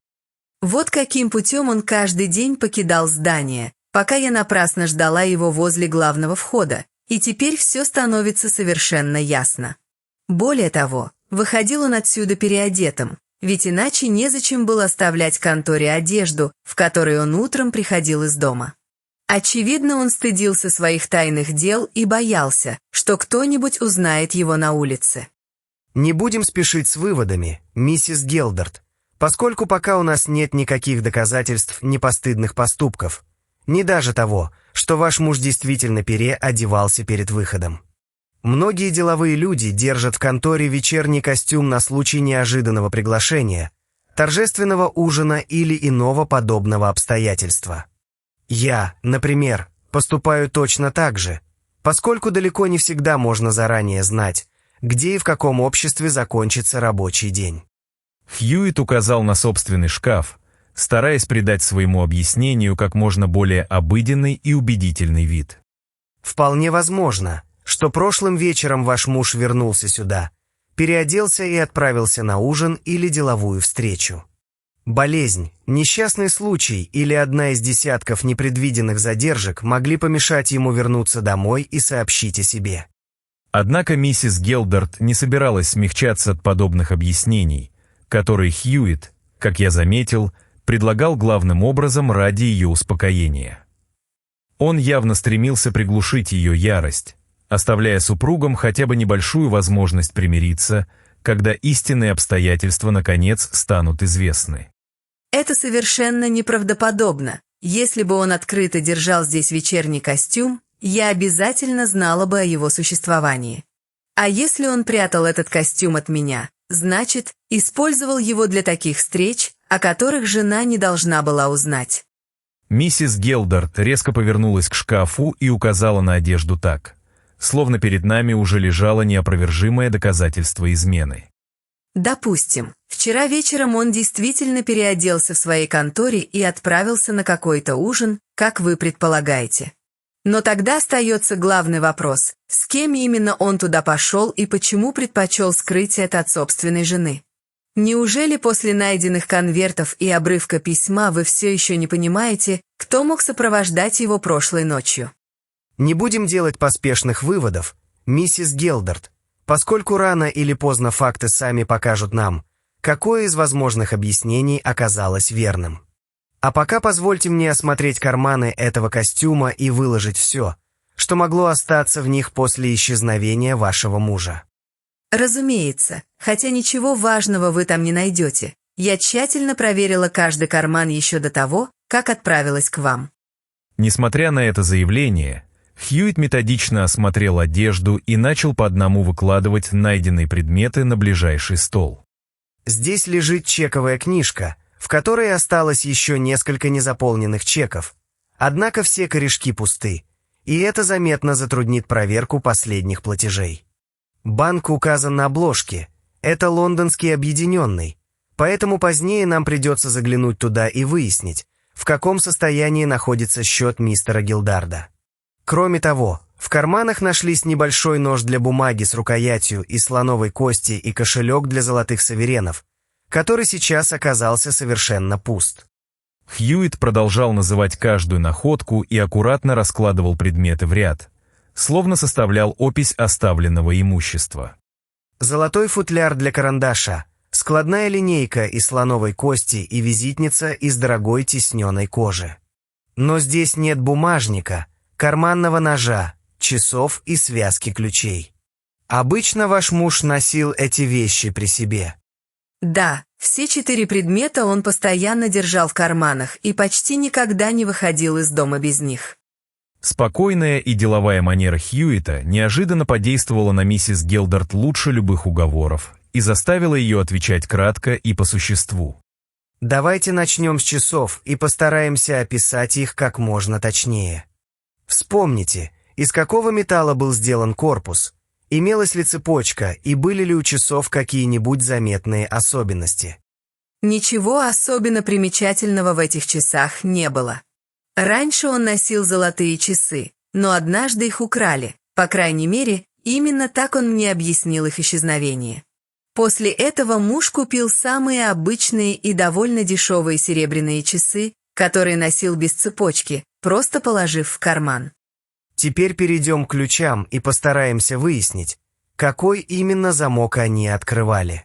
Вот каким путем он каждый день покидал здание, пока я напрасно ждала его возле главного входа, и теперь все становится совершенно ясно. Более того, выходил он отсюда переодетым, ведь иначе незачем было оставлять конторе одежду, в которой он утром приходил из дома. Очевидно, он стыдился своих тайных дел и боялся, что кто-нибудь узнает его на улице. Не будем спешить с выводами, миссис Гелдарт, поскольку пока у нас нет никаких доказательств непостыдных поступков, ни даже того, что ваш муж действительно переодевался перед выходом. Многие деловые люди держат в конторе вечерний костюм на случай неожиданного приглашения, торжественного ужина или иного подобного обстоятельства. Я, например, поступаю точно так же, поскольку далеко не всегда можно заранее знать, где и в каком обществе закончится рабочий день. Хьюитт указал на собственный шкаф, стараясь придать своему объяснению как можно более обыденный и убедительный вид. Вполне возможно, что прошлым вечером ваш муж вернулся сюда, переоделся и отправился на ужин или деловую встречу. Болезнь, несчастный случай или одна из десятков непредвиденных задержек могли помешать ему вернуться домой и сообщить о себе. Однако миссис Гелдарт не собиралась смягчаться от подобных объяснений, которые Хьюитт, как я заметил, предлагал главным образом ради ее успокоения. Он явно стремился приглушить ее ярость, оставляя супругам хотя бы небольшую возможность примириться, когда истинные обстоятельства наконец станут известны. Это совершенно неправдоподобно. Если бы он открыто держал здесь вечерний костюм, я обязательно знала бы о его существовании. А если он прятал этот костюм от меня, значит, использовал его для таких встреч, о которых жена не должна была узнать. Миссис Гелдарт резко повернулась к шкафу и указала на одежду так, словно перед нами уже лежало неопровержимое доказательство измены. Допустим, вчера вечером он действительно переоделся в своей конторе и отправился на какой-то ужин, как вы предполагаете. Но тогда остается главный вопрос, с кем именно он туда пошел и почему предпочел скрыть это от собственной жены. Неужели после найденных конвертов и обрывка письма вы все еще не понимаете, кто мог сопровождать его прошлой ночью? Не будем делать поспешных выводов, миссис Гелдарт, поскольку рано или поздно факты сами покажут нам, какое из возможных объяснений оказалось верным. А пока позвольте мне осмотреть карманы этого костюма и выложить все, что могло остаться в них после исчезновения вашего мужа. Разумеется, хотя ничего важного вы там не найдете. Я тщательно проверила каждый карман еще до того, как отправилась к вам. Несмотря на это заявление, Хьюитт методично осмотрел одежду и начал по одному выкладывать найденные предметы на ближайший стол. Здесь лежит чековая книжка, в которой осталось еще несколько незаполненных чеков. Однако все корешки пусты, и это заметно затруднит проверку последних платежей. Банк указан на обложке. Это лондонский объединенный, поэтому позднее нам придется заглянуть туда и выяснить, в каком состоянии находится счет мистера Гилдарда. Кроме того, в карманах нашлись небольшой нож для бумаги с рукоятью из слоновой кости и кошелек для золотых суверенов, который сейчас оказался совершенно пуст. Хьюитт продолжал называть каждую находку и аккуратно раскладывал предметы в ряд, словно составлял опись оставленного имущества. Золотой футляр для карандаша, складная линейка из слоновой кости и визитница из дорогой тисненной кожи. Но здесь нет бумажника, карманного ножа, часов и связки ключей. Обычно ваш муж носил эти вещи при себе. Да, все 4 предмета он постоянно держал в карманах и почти никогда не выходил из дома без них. Спокойная и деловая манера Хьюитта неожиданно подействовала на миссис Гелдарт лучше любых уговоров и заставила ее отвечать кратко и по существу. Давайте начнем с часов и постараемся описать их как можно точнее. Вспомните, из какого металла был сделан корпус, имелась ли цепочка и были ли у часов какие-нибудь заметные особенности. Ничего особенно примечательного в этих часах не было. Раньше он носил золотые часы, но однажды их украли, По крайней мере, именно так он мне объяснил их исчезновение. После этого муж купил самые обычные и довольно дешевые серебряные часы, которые носил без цепочки, просто положив в карман. Теперь перейдем к ключам и постараемся выяснить, какой именно замок они открывали.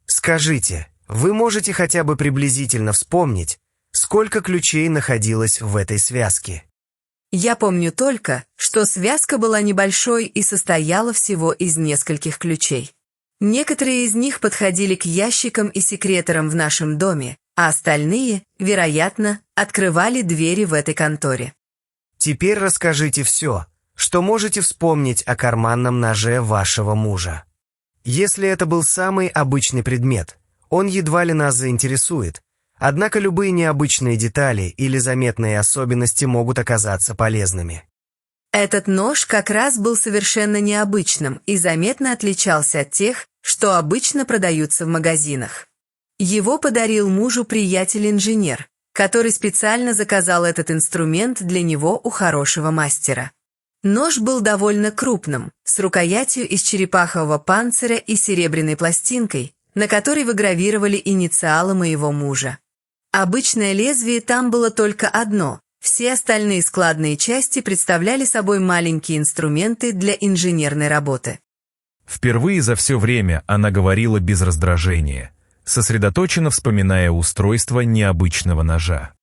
Скажите, вы можете хотя бы приблизительно вспомнить, сколько ключей находилось в этой связке? Я помню только, что связка была небольшой и состояла всего из нескольких ключей. Некоторые из них подходили к ящикам и секреторам в нашем доме, а остальные, вероятно, открывали двери в этой конторе. Теперь расскажите все, что можете вспомнить о карманном ноже вашего мужа. Если это был самый обычный предмет, он едва ли нас заинтересует, однако любые необычные детали или заметные особенности могут оказаться полезными. Этот нож как раз был совершенно необычным и заметно отличался от тех, что обычно продаются в магазинах. Его подарил мужу приятель-инженер, который специально заказал этот инструмент для него у хорошего мастера. Нож был довольно крупным, с рукоятью из черепахового панциря и серебряной пластинкой, на которой выгравировали инициалы моего мужа. Обычное лезвие там было только одно, все остальные складные части представляли собой маленькие инструменты для инженерной работы. Впервые за все время она говорила без раздражения, сосредоточенно вспоминая устройство необычного ножа.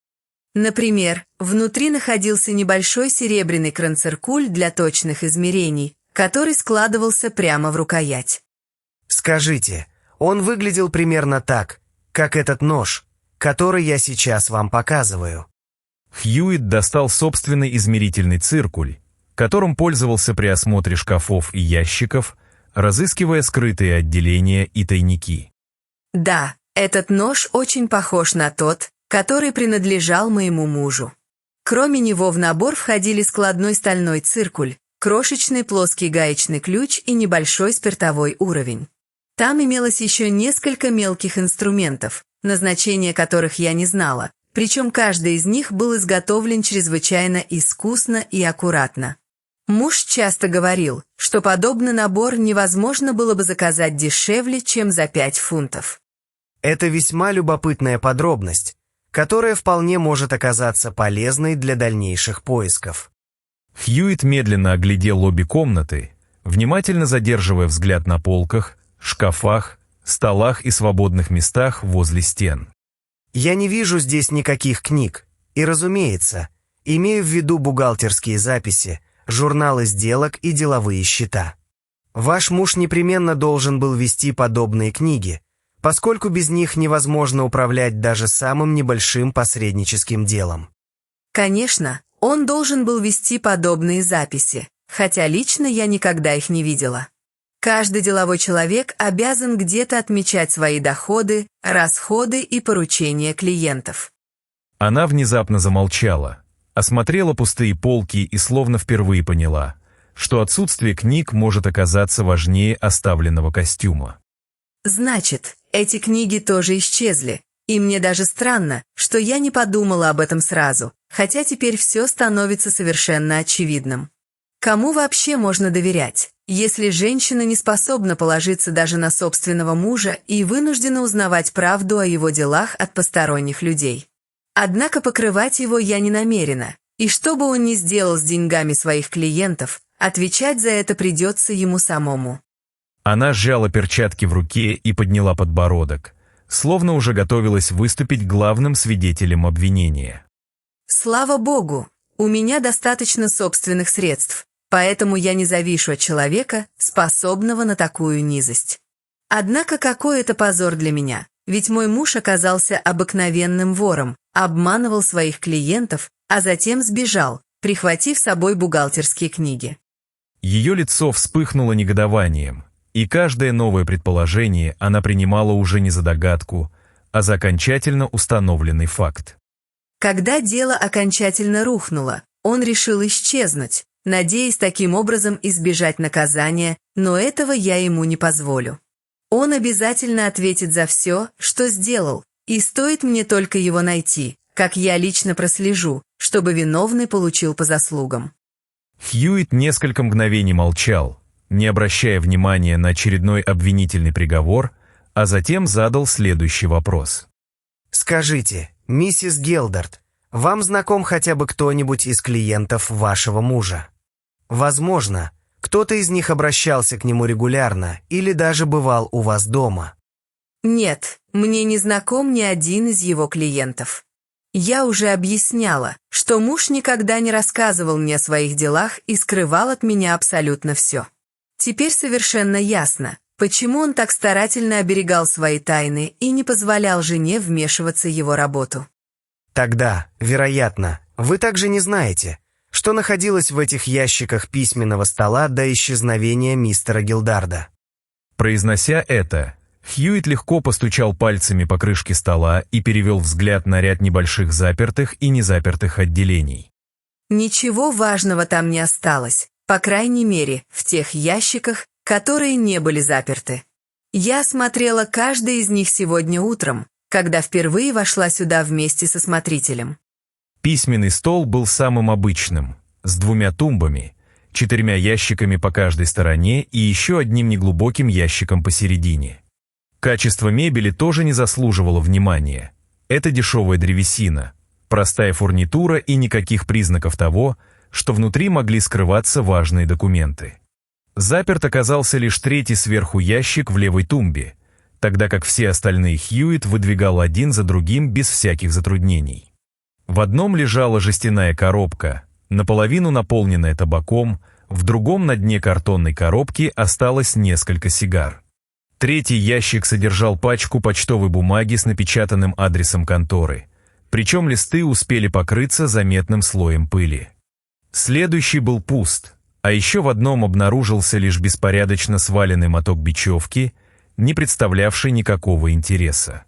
Например, внутри находился небольшой серебряный кранциркуль для точных измерений, который складывался прямо в рукоять. Скажите, он выглядел примерно так, как этот нож, который я сейчас вам показываю. Хьюитт достал собственный измерительный циркуль, которым пользовался при осмотре шкафов и ящиков, разыскивая скрытые отделения и тайники. Да, этот нож очень похож на тот, который принадлежал моему мужу. Кроме него в набор входили складной стальной циркуль, крошечный плоский гаечный ключ и небольшой спиртовой уровень. Там имелось еще несколько мелких инструментов, назначение которых я не знала, причем каждый из них был изготовлен чрезвычайно искусно и аккуратно. Муж часто говорил, что подобный набор невозможно было бы заказать дешевле, чем за 5 фунтов. Это весьма любопытная подробность, которая вполне может оказаться полезной для дальнейших поисков. Хьюитт медленно оглядел обе комнаты, внимательно задерживая взгляд на полках, шкафах, столах и свободных местах возле стен. Я не вижу здесь никаких книг, и, разумеется, имею в виду бухгалтерские записи, журналы сделок и деловые счета. Ваш муж непременно должен был вести подобные книги, поскольку без них невозможно управлять даже самым небольшим посредническим делом. Конечно, он должен был вести подобные записи, хотя лично я никогда их не видела. Каждый деловой человек обязан где-то отмечать свои доходы, расходы и поручения клиентов. Она внезапно замолчала, осмотрела пустые полки и словно впервые поняла, что отсутствие книг может оказаться важнее оставленного костюма. Значит, эти книги тоже исчезли, и мне даже странно, что я не подумала об этом сразу, хотя теперь все становится совершенно очевидным. Кому вообще можно доверять, если женщина не способна положиться даже на собственного мужа и вынуждена узнавать правду о его делах от посторонних людей? Однако покрывать его я не намерена, и что бы он ни сделал с деньгами своих клиентов, отвечать за это придется ему самому. Она сжала перчатки в руке и подняла подбородок, словно уже готовилась выступить главным свидетелем обвинения. Слава Богу, у меня достаточно собственных средств, поэтому я не завишу от человека, способного на такую низость. Однако какой это позор для меня, ведь мой муж оказался обыкновенным вором, обманывал своих клиентов, а затем сбежал, прихватив с собой бухгалтерские книги. Ее лицо вспыхнуло негодованием, и каждое новое предположение она принимала уже не за догадку, а за окончательно установленный факт. Когда дело окончательно рухнуло, он решил исчезнуть, надеясь таким образом избежать наказания, но этого я ему не позволю. Он обязательно ответит за все, что сделал, и стоит мне только его найти, как я лично прослежу, чтобы виновный получил по заслугам. Хьюитт несколько мгновений молчал, не обращая внимания на очередной обвинительный приговор, а затем задал следующий вопрос. «Скажите, миссис Гелдард, вам знаком хотя бы кто-нибудь из клиентов вашего мужа? Возможно, кто-то из них обращался к нему регулярно или даже бывал у вас дома». Нет, мне не знаком ни один из его клиентов. Я уже объясняла, что муж никогда не рассказывал мне о своих делах и скрывал от меня абсолютно все. Теперь совершенно ясно, почему он так старательно оберегал свои тайны и не позволял жене вмешиваться в его работу. Тогда, вероятно, вы также не знаете, что находилось в этих ящиках письменного стола до исчезновения мистера Гилдарда. Произнося это, Хьюитт легко постучал пальцами по крышке стола и перевел взгляд на ряд небольших запертых и незапертых отделений. Ничего важного там не осталось, по крайней мере, в тех ящиках, которые не были заперты. Я осмотрела каждый из них сегодня утром, когда впервые вошла сюда вместе со смотрителем. Письменный стол был самым обычным, с 2 тумбами, 4 ящиками по каждой стороне и еще одним неглубоким ящиком посередине. Качество мебели тоже не заслуживало внимания. Это дешевая древесина, простая фурнитура и никаких признаков того, что внутри могли скрываться важные документы. Заперт оказался лишь 3-й сверху ящик в левой тумбе, тогда как все остальные Хьюитт выдвигал один за другим без всяких затруднений. В одном лежала жестяная коробка, наполовину наполненная табаком, в другом на дне картонной коробки осталось несколько сигар. 3-й ящик содержал пачку почтовой бумаги с напечатанным адресом конторы, причем листы успели покрыться заметным слоем пыли. Следующий был пуст, а еще в одном обнаружился лишь беспорядочно сваленный моток бечевки, не представлявший никакого интереса.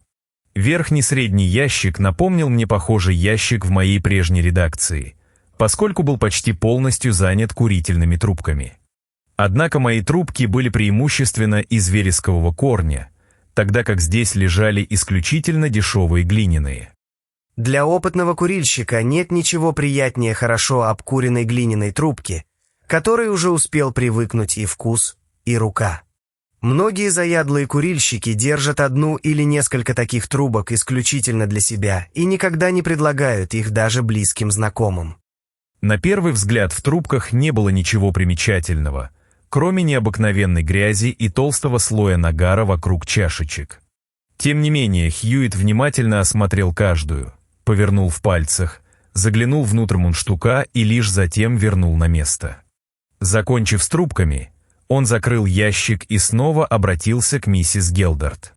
Верхний средний ящик напомнил мне похожий ящик в моей прежней редакции, поскольку был почти полностью занят курительными трубками. Однако мои трубки были преимущественно из верескового корня, тогда как здесь лежали исключительно дешевые глиняные. Для опытного курильщика нет ничего приятнее хорошо обкуренной глиняной трубки, которой уже успел привыкнуть и вкус, и рука. Многие заядлые курильщики держат одну или несколько таких трубок исключительно для себя и никогда не предлагают их даже близким знакомым. На первый взгляд в трубках не было ничего примечательного, кроме необыкновенной грязи и толстого слоя нагара вокруг чашечек. Тем не менее, Хьюитт внимательно осмотрел каждую, повернул в пальцах, заглянул внутрь мундштука и лишь затем вернул на место. Закончив с трубками, он закрыл ящик и снова обратился к миссис Гелдард.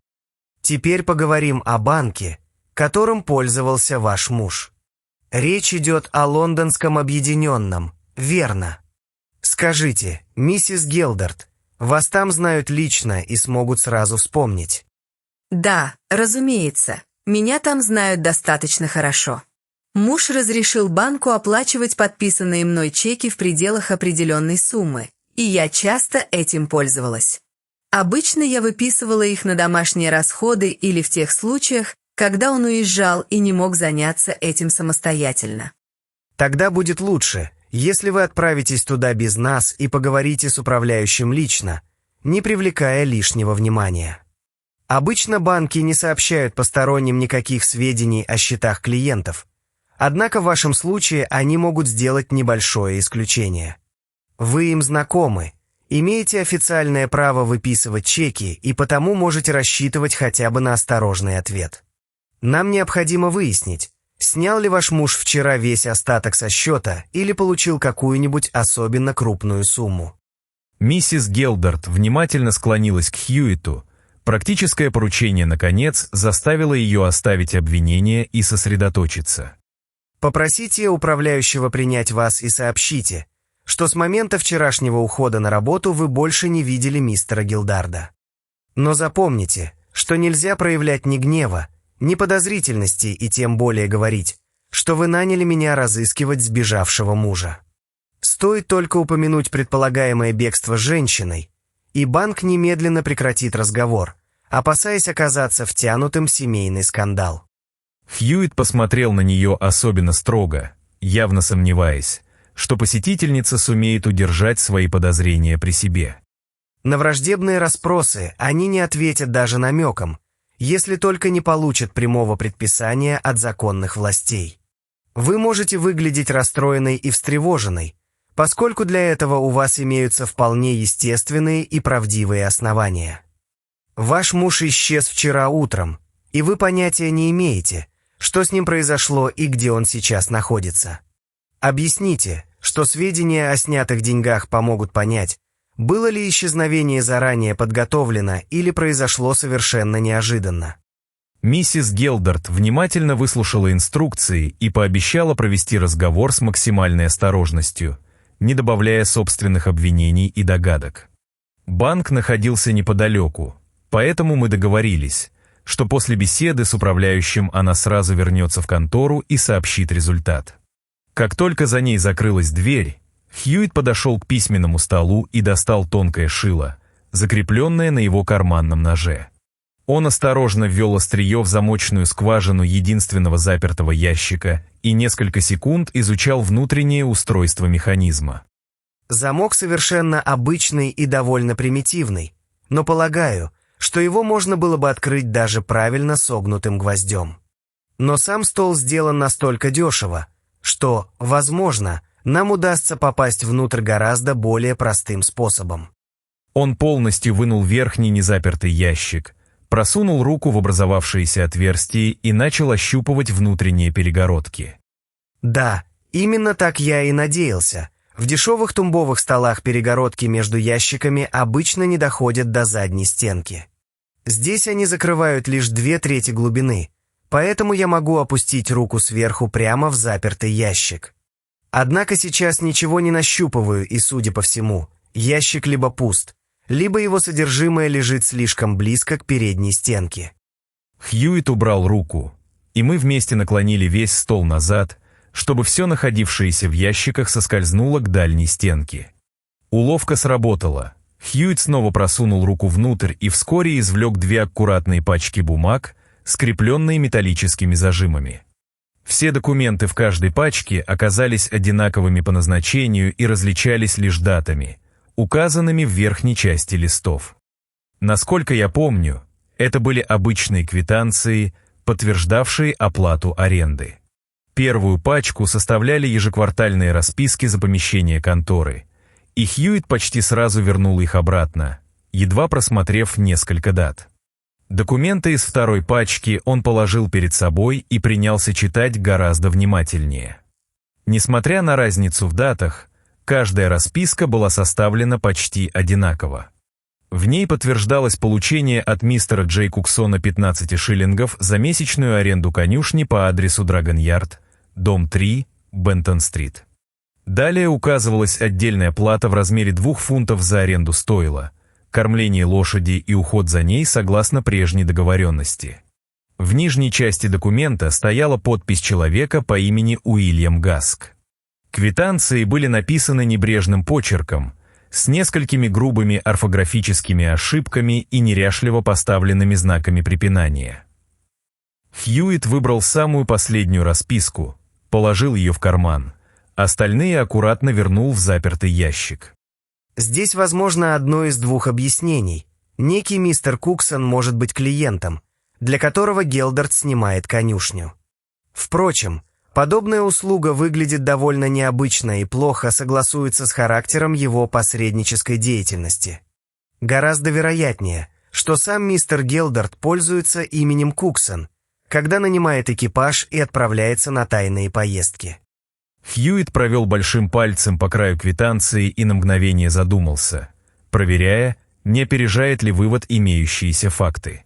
Теперь поговорим о банке, которым пользовался ваш муж. Речь идет о лондонском объединенном, верно? Скажите, миссис Гелдард, вас там знают лично и смогут сразу вспомнить? Да, разумеется, меня там знают достаточно хорошо. Муж разрешил банку оплачивать подписанные мной чеки в пределах определенной суммы, и я часто этим пользовалась. Обычно я выписывала их на домашние расходы или в тех случаях, когда он уезжал и не мог заняться этим самостоятельно. Тогда будет лучше, если вы отправитесь туда без нас и поговорите с управляющим лично, не привлекая лишнего внимания. Обычно банки не сообщают посторонним никаких сведений о счетах клиентов, однако в вашем случае они могут сделать небольшое исключение. Вы им знакомы, имеете официальное право выписывать чеки и потому можете рассчитывать хотя бы на осторожный ответ. Нам необходимо выяснить, снял ли ваш муж вчера весь остаток со счета или получил какую-нибудь особенно крупную сумму. Миссис Гелдард внимательно склонилась к Хьюитту. Практическое поручение, наконец, заставило ее оставить обвинение и сосредоточиться. Попросите управляющего принять вас и сообщите, что с момента вчерашнего ухода на работу вы больше не видели мистера Гилдарда. Но запомните, что нельзя проявлять ни гнева, ни подозрительности и тем более говорить, что вы наняли меня разыскивать сбежавшего мужа. Стоит только упомянуть предполагаемое бегство с женщиной, и банк немедленно прекратит разговор, опасаясь оказаться втянутым в семейный скандал. Хьюитт посмотрел на нее особенно строго, явно сомневаясь, что посетительница сумеет удержать свои подозрения при себе. На враждебные расспросы они не ответят даже намеком, если только не получат прямого предписания от законных властей. Вы можете выглядеть расстроенной и встревоженной, поскольку для этого у вас имеются вполне естественные и правдивые основания. Ваш муж исчез вчера утром, и вы понятия не имеете, что с ним произошло и где он сейчас находится. Объясните, что сведения о снятых деньгах помогут понять, было ли исчезновение заранее подготовлено или произошло совершенно неожиданно. Миссис Гелдард внимательно выслушала инструкции и пообещала провести разговор с максимальной осторожностью, не добавляя собственных обвинений и догадок. Банк находился неподалеку, поэтому мы договорились, что после беседы с управляющим она сразу вернется в контору и сообщит результат. Как только за ней закрылась дверь, Хьюитт подошел к письменному столу и достал тонкое шило, закрепленное на его карманном ноже. Он осторожно ввел острие в замочную скважину единственного запертого ящика и несколько секунд изучал внутреннее устройство механизма. Замок совершенно обычный и довольно примитивный, но полагаю, что его можно было бы открыть даже правильно согнутым гвоздем. Но сам стол сделан настолько дешево, что, возможно, нам удастся попасть внутрь гораздо более простым способом. Он полностью вынул верхний незапертый ящик, просунул руку в образовавшееся отверстие и начал ощупывать внутренние перегородки. Да, именно так я и надеялся. В дешевых тумбовых столах перегородки между ящиками обычно не доходят до задней стенки. Здесь они закрывают лишь 2/3 глубины, поэтому я могу опустить руку сверху прямо в запертый ящик. Однако сейчас ничего не нащупываю, и, судя по всему, ящик либо пуст, либо его содержимое лежит слишком близко к передней стенке. Хьюитт убрал руку, и мы вместе наклонили весь стол назад, чтобы все находившееся в ящиках соскользнуло к дальней стенке. Уловка сработала. Хьюитт снова просунул руку внутрь и вскоре извлек 2 аккуратные пачки бумаг, скрепленные металлическими зажимами. Все документы в каждой пачке оказались одинаковыми по назначению и различались лишь датами, указанными в верхней части листов. Насколько я помню, это были обычные квитанции, подтверждавшие оплату аренды. Первую пачку составляли ежеквартальные расписки за помещение конторы, и Хьюитт почти сразу вернул их обратно, едва просмотрев несколько дат. Документы из второй пачки он положил перед собой и принялся читать гораздо внимательнее. Несмотря на разницу в датах, каждая расписка была составлена почти одинаково. В ней подтверждалось получение от мистера Джей Куксона 15 шиллингов за месячную аренду конюшни по адресу Драгон-Ярд, дом 3, Бентон-стрит. Далее указывалась отдельная плата в размере 2 фунтов за аренду стойла, кормление лошади и уход за ней согласно прежней договоренности. В нижней части документа стояла подпись человека по имени Уильям Гаск. Квитанции были написаны небрежным почерком, с несколькими грубыми орфографическими ошибками и неряшливо поставленными знаками препинания. Хьюитт выбрал самую последнюю расписку, положил ее в карман, остальные аккуратно вернул в запертый ящик. Здесь возможно одно из 2 объяснений. Некий мистер Куксон может быть клиентом, для которого Гелдард снимает конюшню. Впрочем, подобная услуга выглядит довольно необычно и плохо согласуется с характером его посреднической деятельности. Гораздо вероятнее, что сам мистер Гелдард пользуется именем Куксон, когда нанимает экипаж и отправляется на тайные поездки. Хьюитт провел большим пальцем по краю квитанции и на мгновение задумался, проверяя, не опережает ли вывод имеющиеся факты.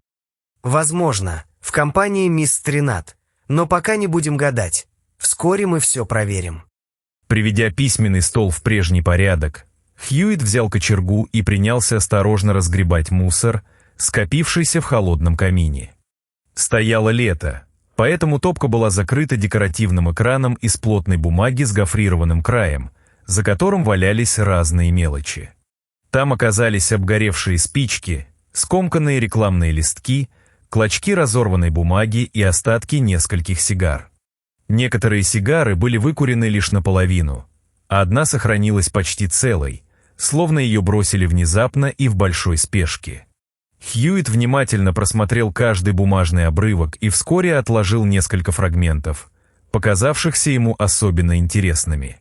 Возможно, в компании мисс Стринат, но пока не будем гадать. Вскоре мы все проверим. Приведя письменный стол в прежний порядок, Хьюитт взял кочергу и принялся осторожно разгребать мусор, скопившийся в холодном камине. Стояло лето, поэтому топка была закрыта декоративным экраном из плотной бумаги с гофрированным краем, за которым валялись разные мелочи. Там оказались обгоревшие спички, скомканные рекламные листки, клочки разорванной бумаги и остатки нескольких сигар. Некоторые сигары были выкурены лишь наполовину, а одна сохранилась почти целой, словно ее бросили внезапно и в большой спешке. Хьюитт внимательно просмотрел каждый бумажный обрывок и вскоре отложил несколько фрагментов, показавшихся ему особенно интересными.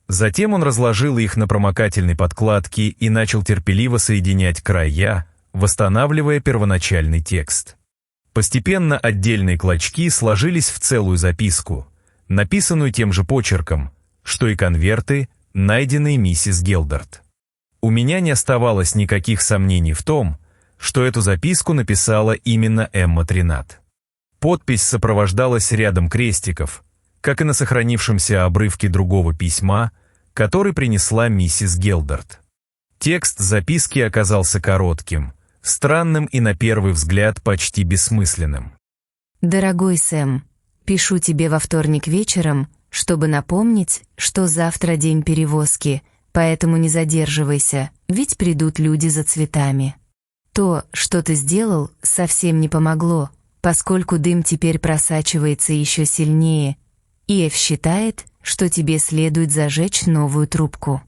Затем он разложил их на промокательной подкладке и начал терпеливо соединять края, восстанавливая первоначальный текст. Постепенно отдельные клочки сложились в целую записку, написанную тем же почерком, что и конверты, найденные миссис Гелдард. У меня не оставалось никаких сомнений в том, что эту записку написала именно Эмма Тринат. Подпись сопровождалась рядом крестиков, как и на сохранившемся обрывке другого письма, который принесла миссис Гелдард. Текст записки оказался коротким, странным и на первый взгляд почти бессмысленным. «Дорогой Сэм, пишу тебе во вторник вечером, чтобы напомнить, что завтра день перевозки, поэтому не задерживайся, ведь придут люди за цветами. То, что ты сделал, совсем не помогло, поскольку дым теперь просачивается еще сильнее, и Эф считает, что тебе следует зажечь новую трубку.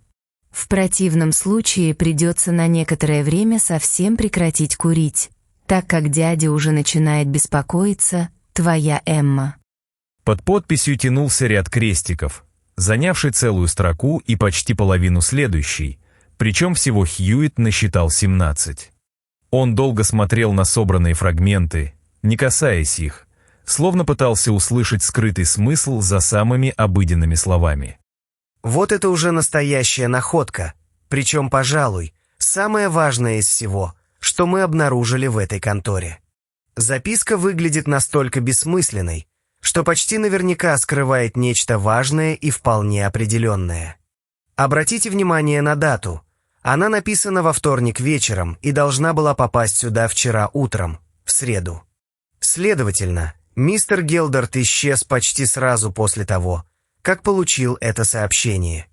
В противном случае придется на некоторое время совсем прекратить курить, так как дядя уже начинает беспокоиться, твоя Эмма». Под подписью тянулся ряд крестиков, занявший целую строку и почти половину следующей, причем всего Хьюитт насчитал 17. Он долго смотрел на собранные фрагменты, не касаясь их, словно пытался услышать скрытый смысл за самыми обыденными словами. Вот это уже настоящая находка, причем, пожалуй, самое важное из всего, что мы обнаружили в этой конторе. Записка выглядит настолько бессмысленной, что почти наверняка скрывает нечто важное и вполне определенное. Обратите внимание на дату. Она написана во вторник вечером и должна была попасть сюда вчера утром, в среду. Следовательно, мистер Гелдард исчез почти сразу после того, как получил это сообщение.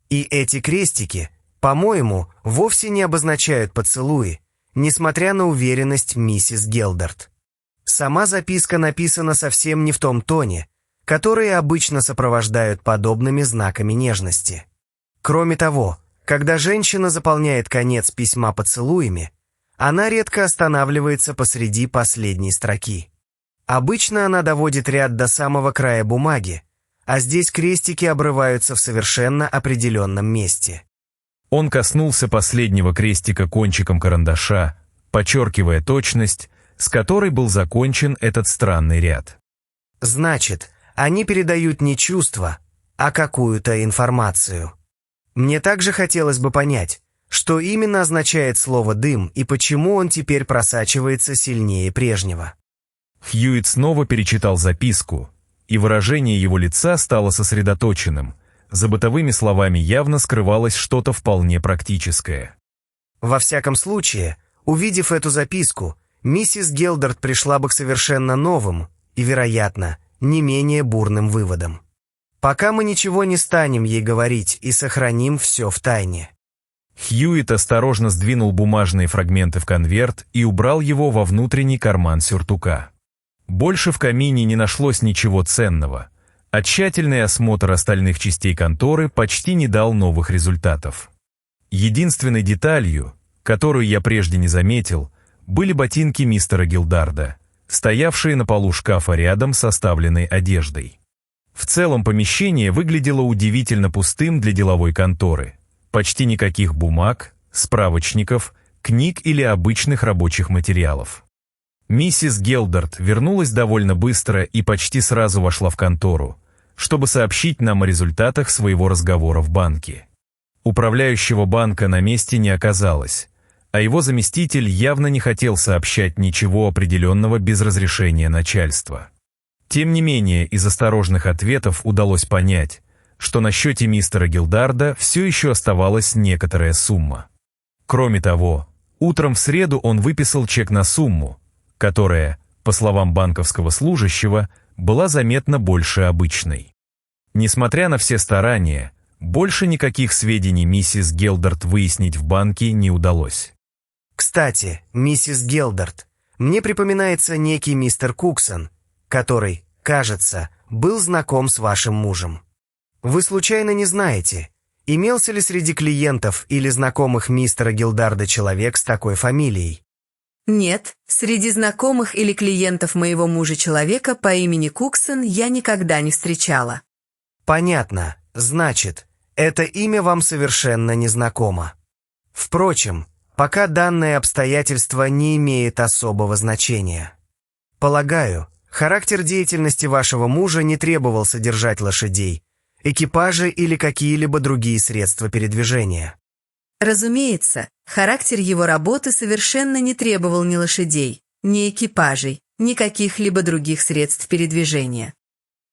И эти крестики, по-моему, вовсе не обозначают поцелуи, несмотря на уверенность миссис Гелдард. Сама записка написана совсем не в том тоне, которые обычно сопровождают подобными знаками нежности. Кроме того, когда женщина заполняет конец письма поцелуями, она редко останавливается посреди последней строки. Обычно она доводит ряд до самого края бумаги, а здесь крестики обрываются в совершенно определенном месте. Он коснулся последнего крестика кончиком карандаша, подчеркивая точность, с которой был закончен этот странный ряд. Значит, они передают не чувства, а какую-то информацию. Мне также хотелось бы понять, что именно означает слово «дым» и почему он теперь просачивается сильнее прежнего. Хьюитт снова перечитал записку, и выражение его лица стало сосредоточенным. За бытовыми словами явно скрывалось что-то вполне практическое. Во всяком случае, увидев эту записку, миссис Гелдард пришла бы к совершенно новым и, вероятно, не менее бурным выводам. Пока мы ничего не станем ей говорить и сохраним все в тайне. Хьюитт осторожно сдвинул бумажные фрагменты в конверт и убрал его во внутренний карман сюртука. Больше в камине не нашлось ничего ценного, а тщательный осмотр остальных частей конторы почти не дал новых результатов. Единственной деталью, которую я прежде не заметил, были ботинки мистера Гелдарда, стоявшие на полу шкафа рядом с оставленной одеждой. В целом помещение выглядело удивительно пустым для деловой конторы. Почти никаких бумаг, справочников, книг или обычных рабочих материалов. Миссис Гелдард вернулась довольно быстро и почти сразу вошла в контору, чтобы сообщить нам о результатах своего разговора в банке. Управляющего банка на месте не оказалось, а его заместитель явно не хотел сообщать ничего определенного без разрешения начальства. Тем не менее, из осторожных ответов удалось понять, что на счете мистера Гелдарда все еще оставалась некоторая сумма. Кроме того, утром в среду он выписал чек на сумму, которая, по словам банковского служащего, была заметно больше обычной. Несмотря на все старания, больше никаких сведений миссис Гелдард выяснить в банке не удалось. Кстати, миссис Гелдард, мне припоминается некий мистер Куксон, который, кажется, был знаком с вашим мужем. Вы случайно не знаете, Имелся ли среди клиентов или знакомых мистера Гилдарда человек с такой фамилией? Нет, среди знакомых или клиентов моего мужа человека по имени Куксон я никогда не встречала. Понятно. Значит, это имя вам совершенно незнакомо. Впрочем, пока данное обстоятельство не имеет особого значения. Полагаю, характер деятельности вашего мужа не требовал содержать лошадей, экипажи или какие-либо другие средства передвижения. Разумеется, характер его работы совершенно не требовал ни лошадей, ни экипажей, ни каких-либо других средств передвижения.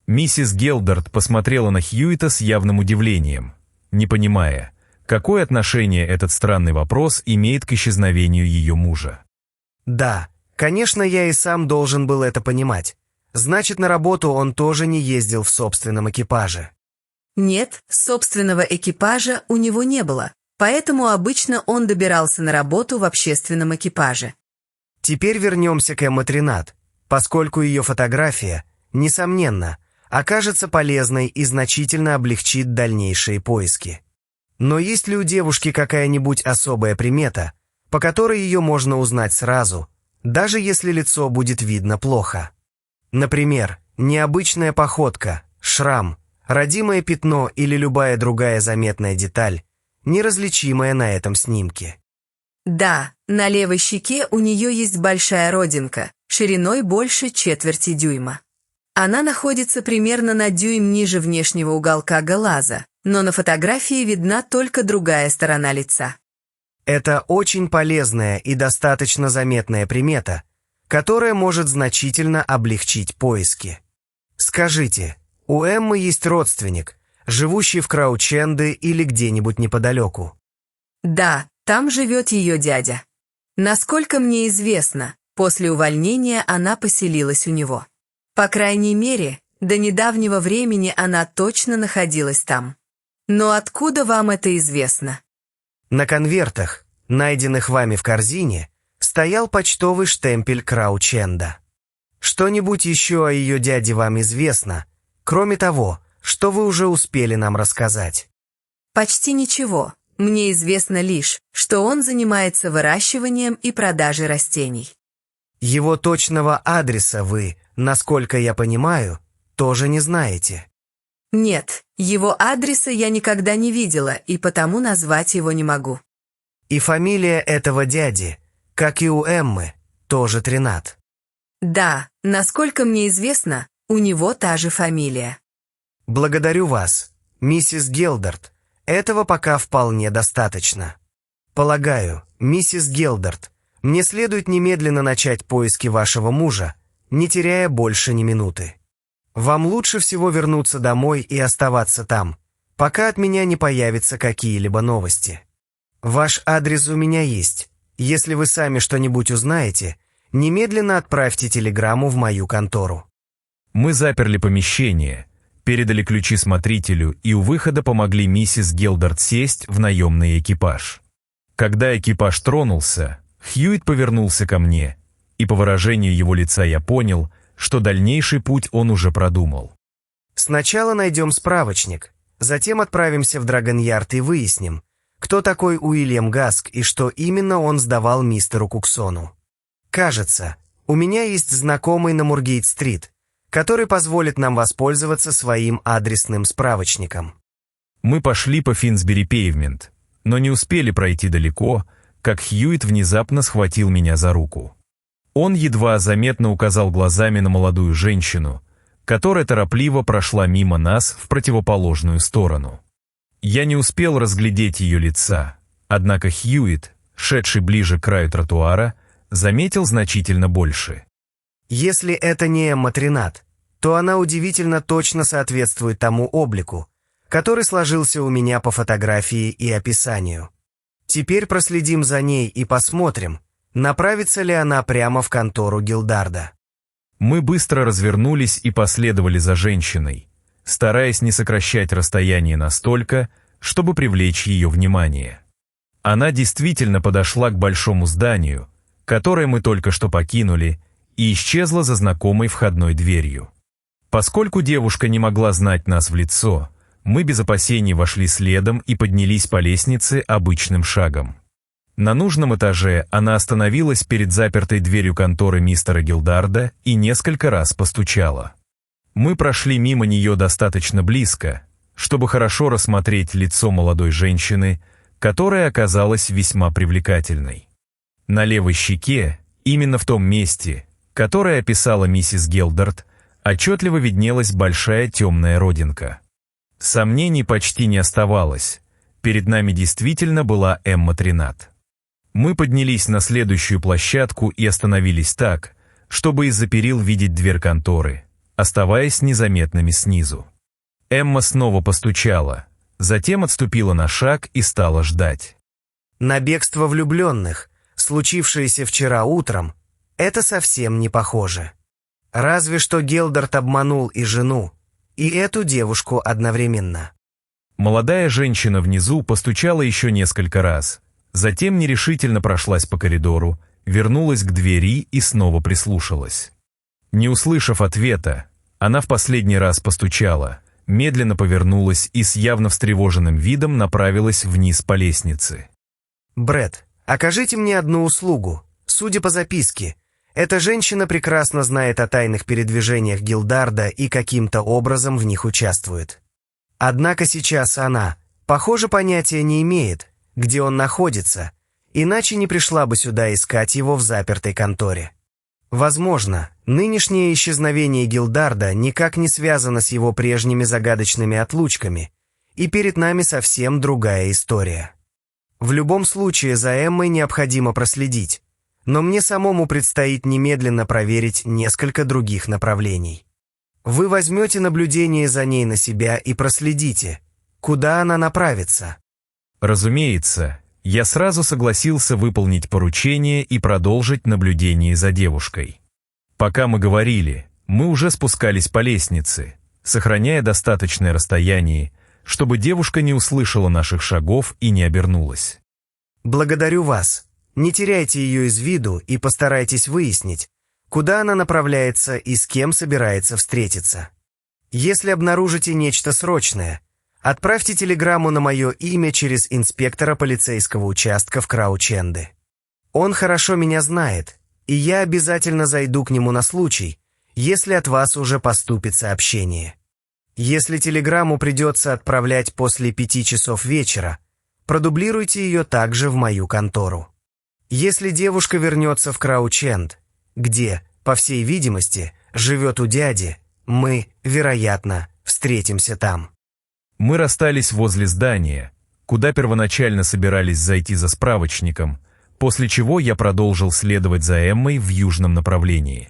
Миссис Гелдард посмотрела на Хьюита с явным удивлением, не понимая, какое отношение этот странный вопрос имеет к исчезновению ее мужа. Да, конечно, я и сам должен был это понимать. Значит, на работу он тоже не ездил в собственном экипаже. Нет, собственного экипажа у него не было, поэтому обычно он добирался на работу в общественном экипаже. Теперь вернемся к Эмма Тринат, поскольку ее фотография, несомненно, окажется полезной и значительно облегчит дальнейшие поиски. Но есть ли у девушки какая-нибудь особая примета, по которой ее можно узнать сразу, даже если лицо будет видно плохо? Например, необычная походка, шрам, родимое пятно или любая другая заметная деталь, неразличимая на этом снимке. Да, на левой щеке у нее есть большая родинка, шириной больше четверти дюйма. Она находится примерно на дюйм ниже внешнего уголка глаза, но на фотографии видна только другая сторона лица. Это очень полезная и достаточно заметная примета, которая может значительно облегчить поиски. Скажите, у Эммы есть родственник, живущий в Краученде или где-нибудь неподалеку? Да, там живет ее дядя. Насколько мне известно, после увольнения она поселилась у него. По крайней мере, до недавнего времени она точно находилась там. Но откуда вам это известно? На конвертах, найденных вами в корзине, стоял почтовый штемпель Краученда. Что-нибудь еще о ее дяде вам известно, кроме того, что вы уже успели нам рассказать? Почти ничего. Мне известно лишь, что он занимается выращиванием и продажей растений. Его точного адреса вы, насколько я понимаю, тоже не знаете. Нет, его адреса я никогда не видела, и потому назвать его не могу. И фамилия этого дяди, как и у Эммы, тоже Тринат. Да, насколько мне известно, у него та же фамилия. Благодарю вас, миссис Гелдард. Этого пока вполне достаточно. Полагаю, миссис Гелдард, мне следует немедленно начать поиски вашего мужа, не теряя больше ни минуты. Вам лучше всего вернуться домой и оставаться там, пока от меня не появятся какие-либо новости. Ваш адрес у меня есть. Если вы сами что-нибудь узнаете, немедленно отправьте телеграмму в мою контору. Мы заперли помещение, передали ключи смотрителю и у выхода помогли миссис Гелдард сесть в наемный экипаж. Когда экипаж тронулся, Хьюит повернулся ко мне, и по выражению его лица я понял, что дальнейший путь он уже продумал. Сначала найдем справочник, затем отправимся в Драгон-Ярд и выясним, кто такой Уильям Гаск и что именно он сдавал мистеру Куксону. Кажется, у меня есть знакомый на Мургейт-стрит, который позволит нам воспользоваться своим адресным справочником. Мы пошли по Финсбери-Пейвмент, но не успели пройти далеко, как Хьюит внезапно схватил меня за руку. Он едва заметно указал глазами на молодую женщину, которая торопливо прошла мимо нас в противоположную сторону. Я не успел разглядеть ее лица, однако Хьюит, шедший ближе к краю тротуара, заметил значительно больше. Если это не Эмма Тринат, то она удивительно точно соответствует тому облику, который сложился у меня по фотографии и описанию. Теперь проследим за ней и посмотрим, направится ли она прямо в контору Гилдарда. Мы быстро развернулись и последовали за женщиной, стараясь не сокращать расстояние настолько, чтобы привлечь ее внимание. Она действительно подошла к большому зданию, которое мы только что покинули, и исчезла за знакомой входной дверью. Поскольку девушка не могла знать нас в лицо, мы без опасений вошли следом и поднялись по лестнице обычным шагом. На нужном этаже она остановилась перед запертой дверью конторы мистера Гилдарда и несколько раз постучала. Мы прошли мимо нее достаточно близко, чтобы хорошо рассмотреть лицо молодой женщины, которая оказалась весьма привлекательной. На левой щеке, именно в том месте, которое описала миссис Гилдард, отчетливо виднелась большая темная родинка. Сомнений почти не оставалось. Перед нами действительно была Эмма Тринат. Мы поднялись на следующую площадку и остановились так, чтобы из-за перил видеть дверь конторы, оставаясь незаметными снизу. Эмма снова постучала, затем отступила на шаг и стала ждать. На бегство влюбленных, случившееся вчера утром, это совсем не похоже. Разве что Гилдард обманул и жену, и эту девушку одновременно. Молодая женщина внизу постучала еще несколько раз, затем нерешительно прошлась по коридору, вернулась к двери и снова прислушалась. Не услышав ответа, она в последний раз постучала, медленно повернулась и с явно встревоженным видом направилась вниз по лестнице. «Брэд, окажите мне одну услугу. Судя по записке, эта женщина прекрасно знает о тайных передвижениях Гилдарда и каким-то образом в них участвует. Однако сейчас она, похоже, понятия не имеет, где он находится, иначе не пришла бы сюда искать его в запертой конторе. Возможно, нынешнее исчезновение Гилдарда никак не связано с его прежними загадочными отлучками, и перед нами совсем другая история. В любом случае за Эммой необходимо проследить, но мне самому предстоит немедленно проверить несколько других направлений. Вы возьмете наблюдение за ней на себя и проследите, куда она направится». Разумеется, я сразу согласился выполнить поручение и продолжить наблюдение за девушкой. Пока мы говорили, мы уже спускались по лестнице, сохраняя достаточное расстояние, чтобы девушка не услышала наших шагов и не обернулась. «Благодарю вас. Не теряйте ее из виду и постарайтесь выяснить, куда она направляется и с кем собирается встретиться. Если обнаружите нечто срочное, отправьте телеграмму на мое имя через инспектора полицейского участка в Краученде. Он хорошо меня знает, и я обязательно зайду к нему на случай, если от вас уже поступит сообщение. Если телеграмму придется отправлять после 5 часов вечера, продублируйте ее также в мою контору. Если девушка вернется в Краученд, где, по всей видимости, живет у дяди, мы, вероятно, встретимся там». Мы расстались возле здания, куда первоначально собирались зайти за справочником, после чего я продолжил следовать за Эммой в южном направлении.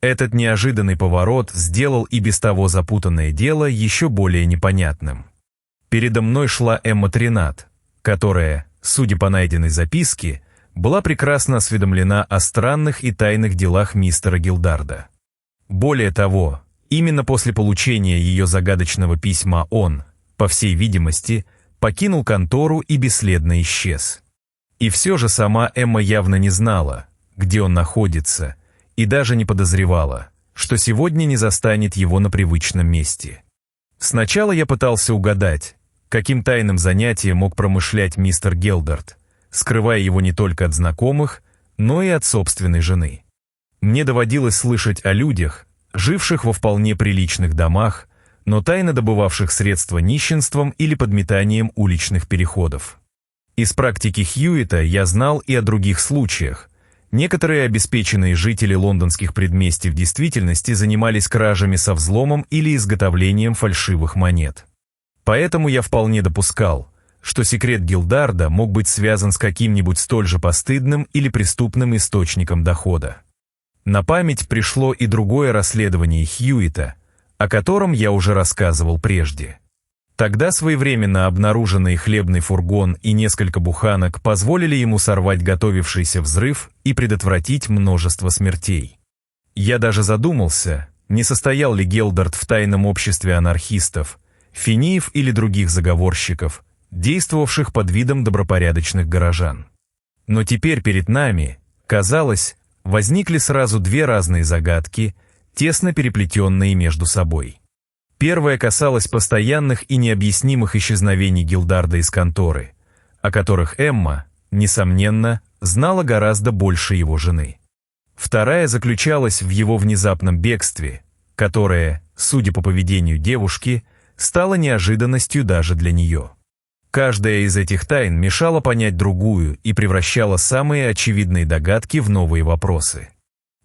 Этот неожиданный поворот сделал и без того запутанное дело еще более непонятным. Передо мной шла Эмма Тринат, которая, судя по найденной записке, была прекрасно осведомлена о странных и тайных делах мистера Гилдарда. Более того, именно после получения ее загадочного письма он, по всей видимости, покинул контору и бесследно исчез. И все же сама Эмма явно не знала, где он находится, и даже не подозревала, что сегодня не застанет его на привычном месте. Сначала я пытался угадать, каким тайным занятием мог промышлять мистер Гилдард, скрывая его не только от знакомых, но и от собственной жены. Мне доводилось слышать о людях, живших во вполне приличных домах, но тайно добывавших средства нищенством или подметанием уличных переходов. Из практики Хьюита я знал и о других случаях. Некоторые обеспеченные жители лондонских предместий в действительности занимались кражами со взломом или изготовлением фальшивых монет. Поэтому я вполне допускал, что секрет Гилдарда мог быть связан с каким-нибудь столь же постыдным или преступным источником дохода. На память пришло и другое расследование Хьюита, о котором я уже рассказывал прежде. Тогда своевременно обнаруженный хлебный фургон и несколько буханок позволили ему сорвать готовившийся взрыв и предотвратить множество смертей. Я даже задумался, не состоял ли Гилдард в тайном обществе анархистов, финиев или других заговорщиков, действовавших под видом добропорядочных горожан. Но теперь перед нами, казалось, возникли сразу две разные загадки, тесно переплетенные между собой. Первая касалась постоянных и необъяснимых исчезновений Гилдарда из конторы, о которых Эмма, несомненно, знала гораздо больше его жены. Вторая заключалась в его внезапном бегстве, которое, судя по поведению девушки, стало неожиданностью даже для нее. Каждая из этих тайн мешала понять другую и превращала самые очевидные догадки в новые вопросы.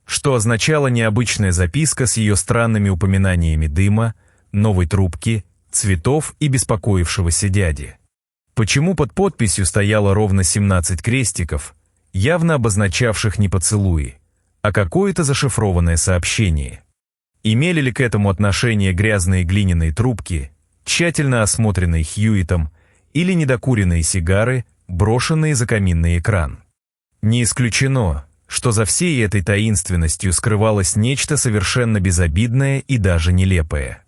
Что означала необычная записка с ее странными упоминаниями дыма, новой трубки, цветов и беспокоившегося дяди? Почему под подписью стояло ровно 17 крестиков, явно обозначавших не поцелуи, а какое-то зашифрованное сообщение? Имели ли к этому отношение грязные глиняные трубки, тщательно осмотренные Хьюитом, или недокуренные сигары, брошенные за каминный экран? Не исключено, что за всей этой таинственностью скрывалось нечто совершенно безобидное и даже нелепое.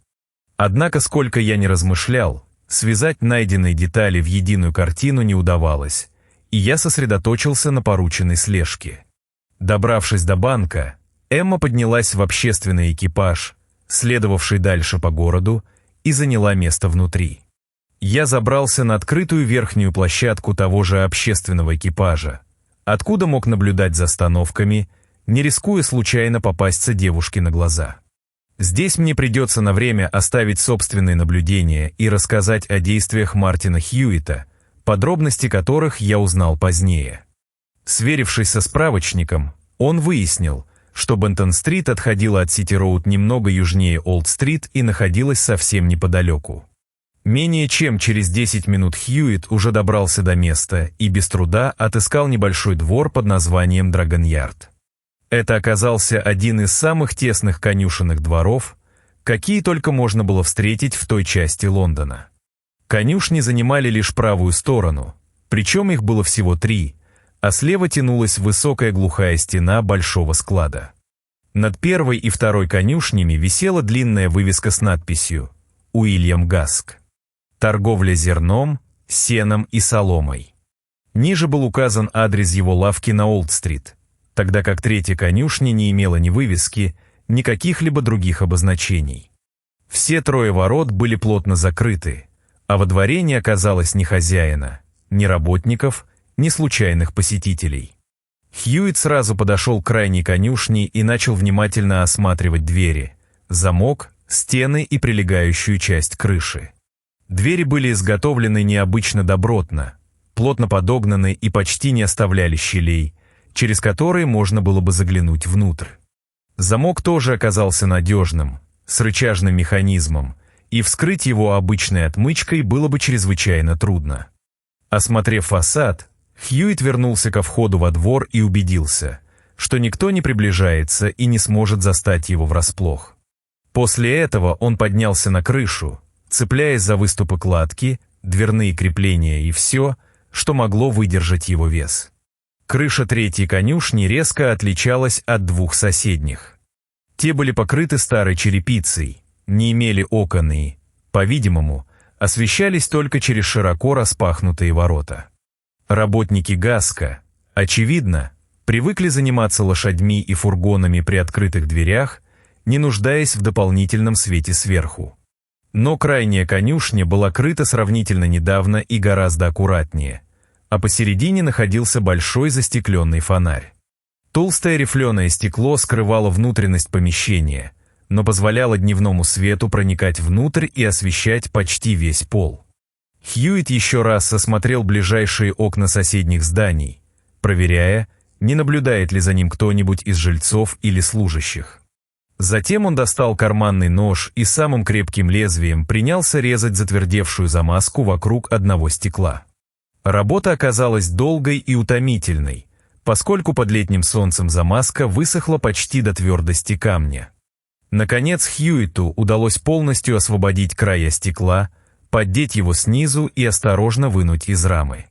Однако, сколько я ни размышлял, связать найденные детали в единую картину не удавалось, и я сосредоточился на порученной слежке. Добравшись до банка, Эмма поднялась в общественный экипаж, следовавший дальше по городу, и заняла место внутри. Я забрался на открытую верхнюю площадку того же общественного экипажа, откуда мог наблюдать за остановками, не рискуя случайно попасться девушке на глаза. Здесь мне придется на время оставить собственные наблюдения и рассказать о действиях Мартина Хьюита, подробности которых я узнал позднее. Сверившись со справочником, он выяснил, что Бентон-стрит отходила от Сити-роуд немного южнее Олд-стрит и находилась совсем неподалеку. Менее чем через 10 минут Хьюит уже добрался до места и без труда отыскал небольшой двор под названием Драгон-Ярд. Это оказался один из самых тесных конюшенных дворов, какие только можно было встретить в той части Лондона. Конюшни занимали лишь правую сторону, причем их было всего 3, а слева тянулась высокая глухая стена большого склада. Над первой и второй конюшнями висела длинная вывеска с надписью «Уильям Гаск. Торговля зерном, сеном и соломой». Ниже был указан адрес его лавки на Олд-стрит, тогда как третья конюшня не имела ни вывески, ни каких-либо других обозначений. Все 3 ворот были плотно закрыты, а во дворе не оказалось ни хозяина, ни работников, ни случайных посетителей. Хьюит сразу подошел к крайней конюшне и начал внимательно осматривать двери, замок, стены и прилегающую часть крыши. Двери были изготовлены необычно добротно, плотно подогнаны и почти не оставляли щелей, через которые можно было бы заглянуть внутрь. Замок тоже оказался надежным, с рычажным механизмом, и вскрыть его обычной отмычкой было бы чрезвычайно трудно. Осмотрев фасад, Хьюит вернулся ко входу во двор и убедился, что никто не приближается и не сможет застать его врасплох. После этого он поднялся на крышу, цепляясь за выступы кладки, дверные крепления и все, что могло выдержать его вес. Крыша третьей конюшни резко отличалась от 2 соседних. Те были покрыты старой черепицей, не имели окон и, по-видимому, освещались только через широко распахнутые ворота. Работники Гаска, очевидно, привыкли заниматься лошадьми и фургонами при открытых дверях, не нуждаясь в дополнительном свете сверху. Но крайняя конюшня была крыта сравнительно недавно и гораздо аккуратнее, а посередине находился большой застекленный фонарь. Толстое рифленое стекло скрывало внутренность помещения, но позволяло дневному свету проникать внутрь и освещать почти весь пол. Хьюит еще раз осмотрел ближайшие окна соседних зданий, проверяя, не наблюдает ли за ним кто-нибудь из жильцов или служащих. Затем он достал карманный нож и самым крепким лезвием принялся резать затвердевшую замазку вокруг одного стекла. Работа оказалась долгой и утомительной, поскольку под летним солнцем замазка высохла почти до твердости камня. Наконец Хьюиту удалось полностью освободить края стекла, поддеть его снизу и осторожно вынуть из рамы.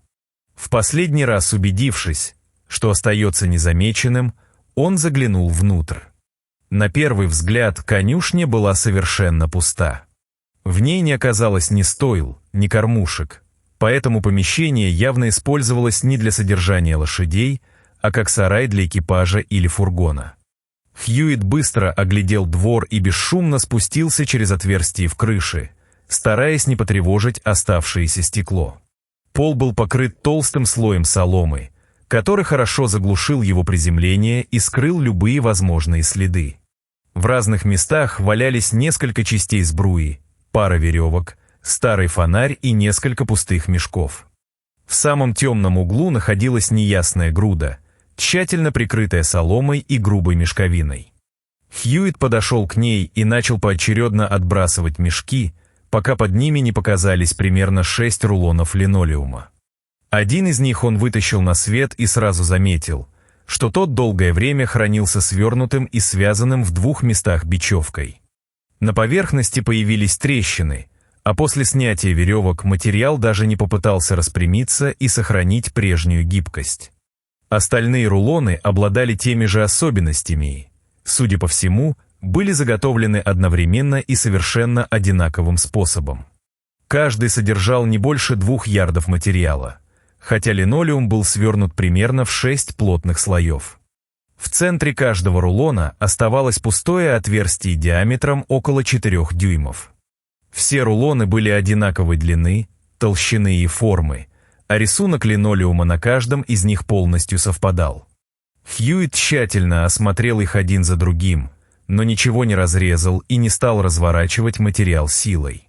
В последний раз убедившись, что остается незамеченным, он заглянул внутрь. На первый взгляд конюшня была совершенно пуста. В ней не оказалось ни стойл, ни кормушек, поэтому помещение явно использовалось не для содержания лошадей, а как сарай для экипажа или фургона. Хьюитт быстро оглядел двор и бесшумно спустился через отверстие в крыше, стараясь не потревожить оставшееся стекло. Пол был покрыт толстым слоем соломы, который хорошо заглушил его приземление и скрыл любые возможные следы. В разных местах валялись несколько частей сбруи, пара веревок, старый фонарь и несколько пустых мешков. В самом темном углу находилась неясная груда, тщательно прикрытая соломой и грубой мешковиной. Хьюитт подошел к ней и начал поочередно отбрасывать мешки, пока под ними не показались примерно 6 рулонов линолеума. Один из них он вытащил на свет и сразу заметил, что тот долгое время хранился свернутым и связанным в 2 местах бечевкой. На поверхности появились трещины, а после снятия веревок материал даже не попытался распрямиться и сохранить прежнюю гибкость. Остальные рулоны обладали теми же особенностями, судя по всему, были заготовлены одновременно и совершенно одинаковым способом. Каждый содержал не больше 2 ярдов материала, хотя линолеум был свернут примерно в 6 плотных слоев. В центре каждого рулона оставалось пустое отверстие диаметром около 4 дюймов. Все рулоны были одинаковой длины, толщины и формы, а рисунок линолеума на каждом из них полностью совпадал. Хьюитт тщательно осмотрел их один за другим, но ничего не разрезал и не стал разворачивать материал силой.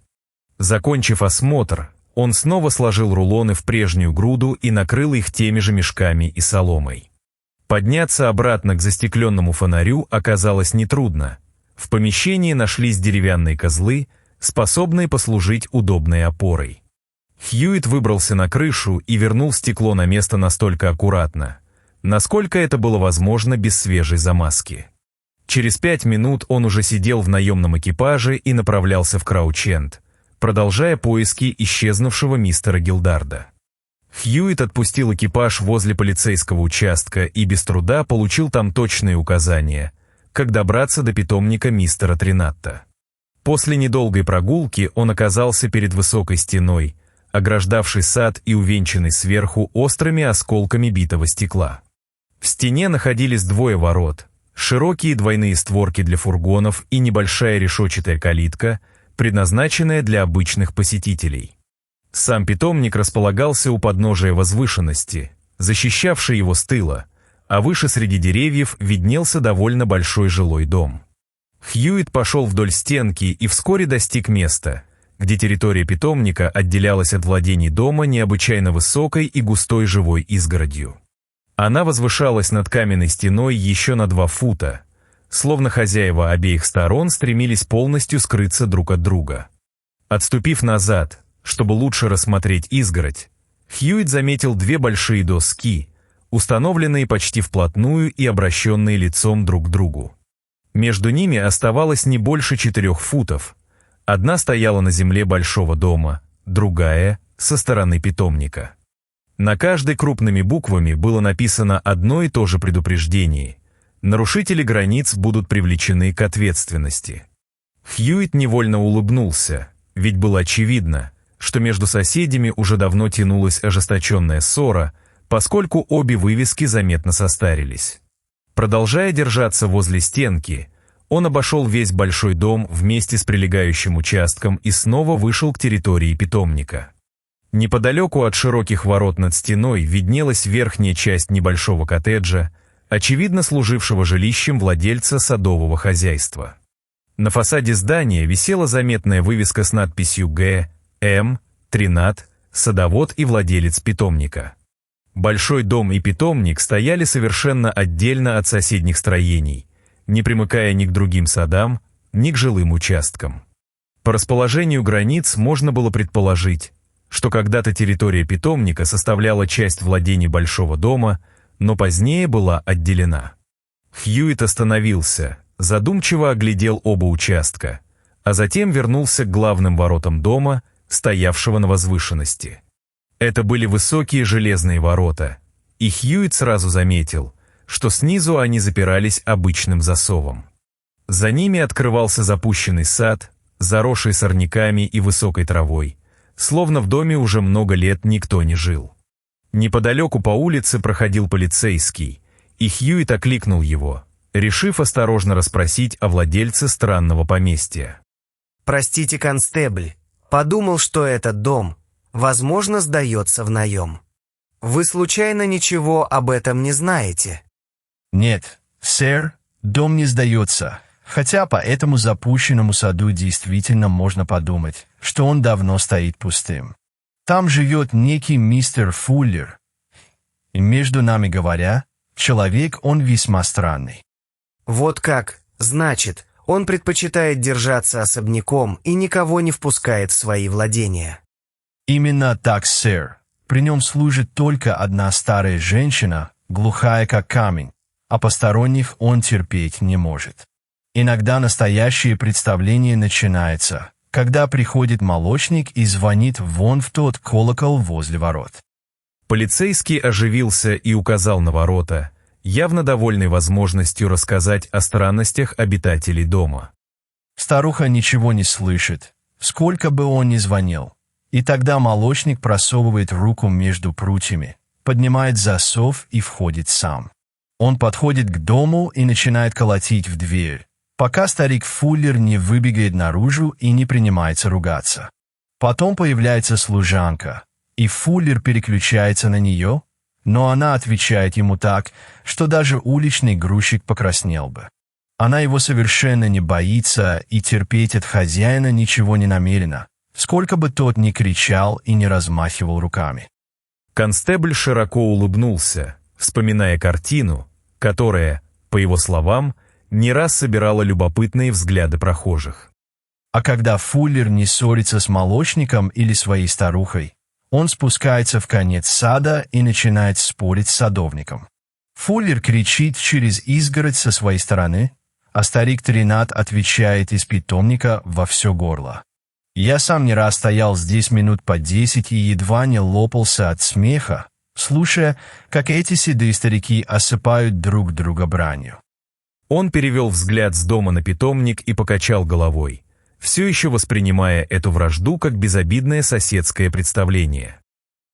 Закончив осмотр, он снова сложил рулоны в прежнюю груду и накрыл их теми же мешками и соломой. Подняться обратно к застекленному фонарю оказалось нетрудно. В помещении нашлись деревянные козлы, способные послужить удобной опорой. Хьюитт выбрался на крышу и вернул стекло на место настолько аккуратно, насколько это было возможно без свежей замазки. Через 5 минут он уже сидел в наемном экипаже и направлялся в Крауч-Энд, продолжая поиски исчезнувшего мистера Гилдарда. Хьюитт отпустил экипаж возле полицейского участка и без труда получил там точные указания, как добраться до питомника мистера Тринатта. После недолгой прогулки он оказался перед высокой стеной, ограждавшей сад и увенчанной сверху острыми осколками битого стекла. В стене находились 2 ворот, широкие двойные створки для фургонов и небольшая решетчатая калитка, предназначенная для обычных посетителей. Сам питомник располагался у подножия возвышенности, защищавшей его с тыла, а выше среди деревьев виднелся довольно большой жилой дом. Хьюитт пошел вдоль стенки и вскоре достиг места, где территория питомника отделялась от владений дома необычайно высокой и густой живой изгородью. Она возвышалась над каменной стеной еще на 2 фута, словно хозяева обеих сторон стремились полностью скрыться друг от друга. Отступив назад, чтобы лучше рассмотреть изгородь, Хьюитт заметил 2 большие доски, установленные почти вплотную и обращенные лицом друг к другу. Между ними оставалось не больше 4 футов. Одна стояла на земле большого дома, другая — со стороны питомника. На каждой крупными буквами было написано одно и то же предупреждение: нарушители границ будут привлечены к ответственности. Хьюитт невольно улыбнулся, ведь было очевидно, что между соседями уже давно тянулась ожесточенная ссора, поскольку обе вывески заметно состарились. Продолжая держаться возле стенки, он обошел весь большой дом вместе с прилегающим участком и снова вышел к территории питомника. Неподалеку от широких ворот над стеной виднелась верхняя часть небольшого коттеджа, очевидно служившего жилищем владельца садового хозяйства. На фасаде здания висела заметная вывеска с надписью «Г. М. Тринатт, садовод и владелец питомника». Большой дом и питомник стояли совершенно отдельно от соседних строений, не примыкая ни к другим садам, ни к жилым участкам. По расположению границ можно было предположить, что когда-то территория питомника составляла часть владений большого дома, но позднее была отделена. Хьюитт остановился, задумчиво оглядел оба участка, а затем вернулся к главным воротам дома, стоявшего на возвышенности. Это были высокие железные ворота, и Хьюитт сразу заметил, что снизу они запирались обычным засовом. За ними открывался запущенный сад, заросший сорняками и высокой травой, словно в доме уже много лет никто не жил. Неподалеку по улице проходил полицейский, и Хьюитт окликнул его, решив осторожно расспросить о владельце странного поместья. «Простите, констебль, подумал, что этот дом, возможно, сдается в наем. Вы случайно ничего об этом не знаете?» «Нет, сэр, дом не сдается, хотя по этому запущенному саду действительно можно подумать, что он давно стоит пустым. Там живет некий мистер Фуллер, и, между нами говоря, человек он весьма странный». «Вот как, значит, он предпочитает держаться особняком и никого не впускает в свои владения». «Именно так, сэр. При нем служит только одна старая женщина, глухая как камень, а посторонних он терпеть не может. Иногда настоящее представление начинается, когда приходит молочник и звонит вон в тот колокол возле ворот». Полицейский оживился и указал на ворота, явно довольный возможностью рассказать о странностях обитателей дома. Старуха ничего не слышит, сколько бы он ни звонил. И тогда молочник просовывает руку между прутьями, поднимает засов и входит сам. Он подходит к дому и начинает колотить в дверь, пока старик Фуллер не выбегает наружу и не принимается ругаться. Потом появляется служанка, и Фуллер переключается на нее, но она отвечает ему так, что даже уличный грузчик покраснел бы. Она его совершенно не боится и терпеть от хозяина ничего не намерена, сколько бы тот ни кричал и не размахивал руками. Констебль широко улыбнулся, вспоминая картину, которая, по его словам, не раз собирала любопытные взгляды прохожих. А когда Фуллер не ссорится с молочником или своей старухой, он спускается в конец сада и начинает спорить с садовником. Фуллер кричит через изгородь со своей стороны, а старик Тринат отвечает из питомника во все горло. Я сам не раз стоял здесь минут по 10 и едва не лопался от смеха, слушая, как эти седые старики осыпают друг друга бранью. Он перевел взгляд с дома на питомник и покачал головой, все еще воспринимая эту вражду как безобидное соседское представление.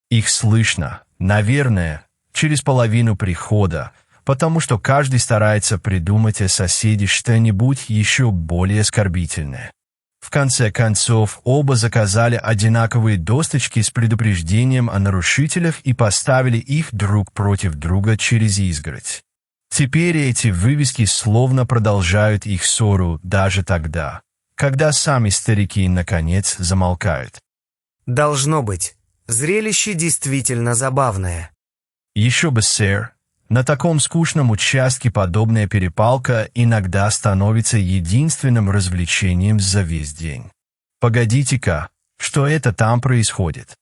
Их слышно, наверное, через половину прихода, потому что каждый старается придумать о соседе что-нибудь еще более оскорбительное. В конце концов, оба заказали одинаковые досточки с предупреждением о нарушителях и поставили их друг против друга через изгородь. Теперь эти вывески словно продолжают их ссору даже тогда, когда сами старики наконец замолкают. «Должно быть. Зрелище действительно забавное». Еще бы, сэр. На таком скучном участке подобная перепалка иногда становится единственным развлечением за весь день. Погодите-ка, что это там происходит?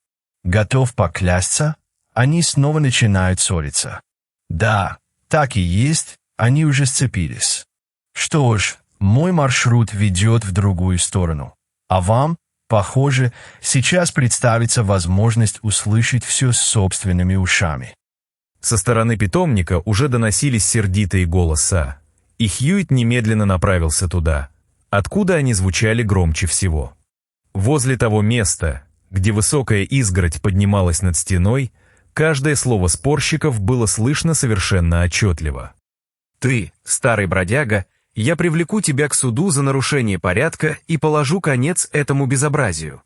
Готов поклясться, они снова начинают ссориться. Да, так и есть, они уже сцепились. Что ж, мой маршрут ведет в другую сторону, а вам, похоже, сейчас представится возможность услышать все собственными ушами. Со стороны питомника уже доносились сердитые голоса, и Хьюитт немедленно направился туда, откуда они звучали громче всего. Возле того места, где высокая изгородь поднималась над стеной, каждое слово спорщиков было слышно совершенно отчетливо. «Ты, старый бродяга, я привлеку тебя к суду за нарушение порядка и положу конец этому безобразию».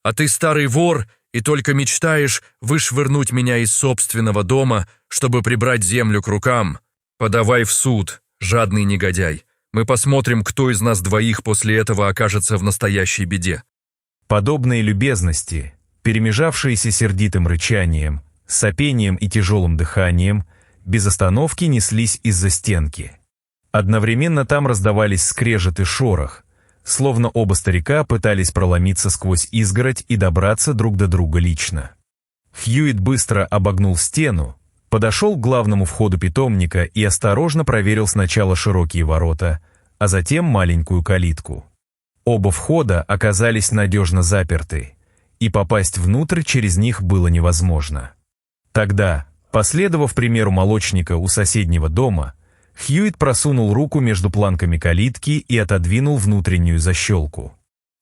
«А ты старый вор и только мечтаешь вышвырнуть меня из собственного дома, чтобы прибрать землю к рукам. Подавай в суд, жадный негодяй. Мы посмотрим, кто из нас двоих после этого окажется в настоящей беде». Подобные любезности, перемежавшиеся сердитым рычанием, сопением и тяжелым дыханием, без остановки неслись из-за стенки. Одновременно там раздавались скрежет и шорох, словно оба старика пытались проломиться сквозь изгородь и добраться друг до друга лично. Хьюитт быстро обогнул стену, подошел к главному входу питомника и осторожно проверил сначала широкие ворота, а затем маленькую калитку. Оба входа оказались надежно заперты, и попасть внутрь через них было невозможно. Тогда, последовав примеру молочника у соседнего дома, Хьюитт просунул руку между планками калитки и отодвинул внутреннюю защелку.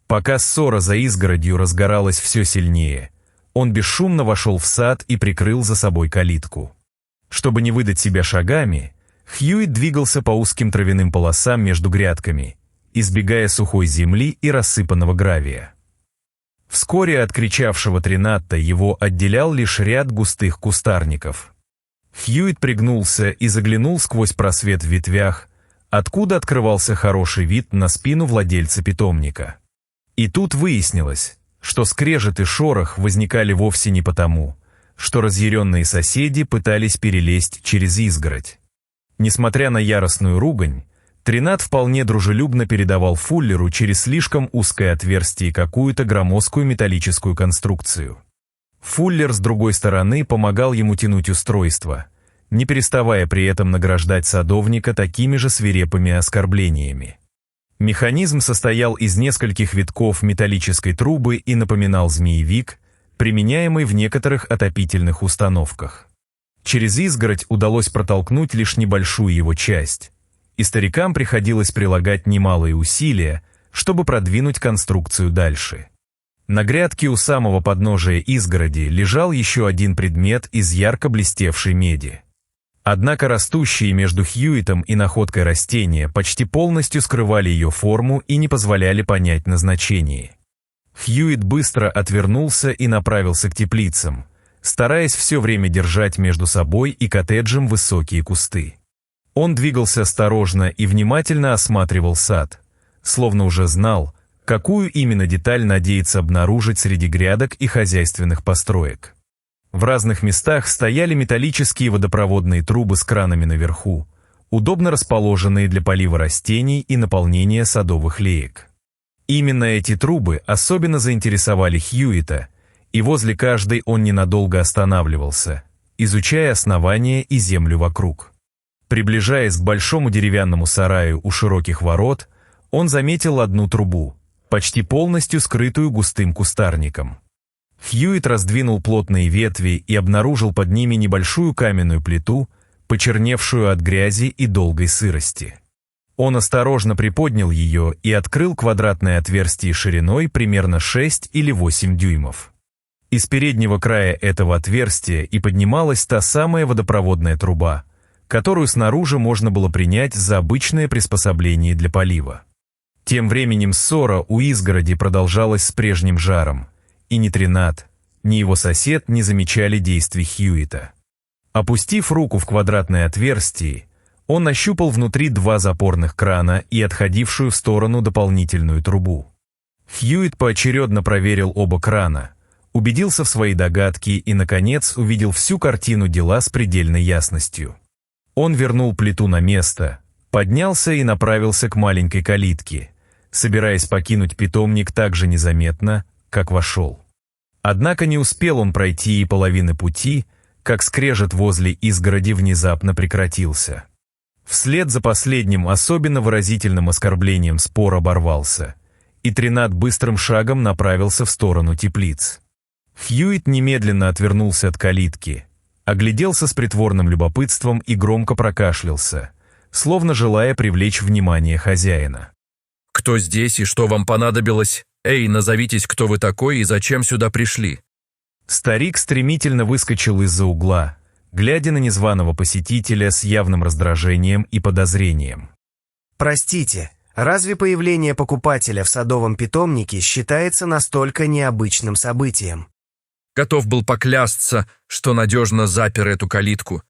Пока ссора за изгородью разгоралась все сильнее, он бесшумно вошел в сад и прикрыл за собой калитку. Чтобы не выдать себя шагами, Хьюит двигался по узким травяным полосам между грядками, избегая сухой земли и рассыпанного гравия. Вскоре от кричавшего Тринатта его отделял лишь ряд густых кустарников. Хьюит пригнулся и заглянул сквозь просвет в ветвях, откуда открывался хороший вид на спину владельца питомника. И тут выяснилось, что скрежет и шорох возникали вовсе не потому, что разъяренные соседи пытались перелезть через изгородь. Несмотря на яростную ругань, Тринатт вполне дружелюбно передавал Фуллеру через слишком узкое отверстие какую-то громоздкую металлическую конструкцию. Фуллер с другой стороны помогал ему тянуть устройство, не переставая при этом награждать садовника такими же свирепыми оскорблениями. Механизм состоял из нескольких витков металлической трубы и напоминал змеевик, применяемый в некоторых отопительных установках. Через изгородь удалось протолкнуть лишь небольшую его часть, и старикам приходилось прилагать немалые усилия, чтобы продвинуть конструкцию дальше. На грядке у самого подножия изгороди лежал еще один предмет из ярко блестевшей меди. Однако растущие между Хьюитом и находкой растения почти полностью скрывали ее форму и не позволяли понять назначение. Хьюит быстро отвернулся и направился к теплицам, стараясь все время держать между собой и коттеджем высокие кусты. Он двигался осторожно и внимательно осматривал сад, словно уже знал, какую именно деталь надеется обнаружить среди грядок и хозяйственных построек. В разных местах стояли металлические водопроводные трубы с кранами наверху, удобно расположенные для полива растений и наполнения садовых леек. Именно эти трубы особенно заинтересовали Хьюита, и возле каждой он ненадолго останавливался, изучая основание и землю вокруг. Приближаясь к большому деревянному сараю у широких ворот, он заметил одну трубу, почти полностью скрытую густым кустарником. Хьюит раздвинул плотные ветви и обнаружил под ними небольшую каменную плиту, почерневшую от грязи и долгой сырости. Он осторожно приподнял ее и открыл квадратное отверстие шириной примерно 6 или 8 дюймов. Из переднего края этого отверстия и поднималась та самая водопроводная труба, которую снаружи можно было принять за обычное приспособление для полива. Тем временем ссора у изгороди продолжалась с прежним жаром, и ни Тринатт, ни его сосед не замечали действий Хьюита. Опустив руку в квадратное отверстие, он нащупал внутри два запорных крана и отходившую в сторону дополнительную трубу. Хьюит поочередно проверил оба крана, убедился в своей догадке и, наконец, увидел всю картину дела с предельной ясностью. Он вернул плиту на место, поднялся и направился к маленькой калитке, собираясь покинуть питомник так же незаметно, как вошел. Однако не успел он пройти и половины пути, как скрежет возле изгороди внезапно прекратился. Вслед за последним особенно выразительным оскорблением спор оборвался, и Тринатт быстрым шагом направился в сторону теплиц. Хьюит немедленно отвернулся от калитки, огляделся с притворным любопытством и громко прокашлялся, словно желая привлечь внимание хозяина. «Кто здесь и что вам понадобилось? Эй, назовитесь, кто вы такой и зачем сюда пришли?» Старик стремительно выскочил из-за угла, глядя на незваного посетителя с явным раздражением и подозрением. «Простите, разве появление покупателя в садовом питомнике считается настолько необычным событием?» Готов был поклясться, что надежно запер эту калитку.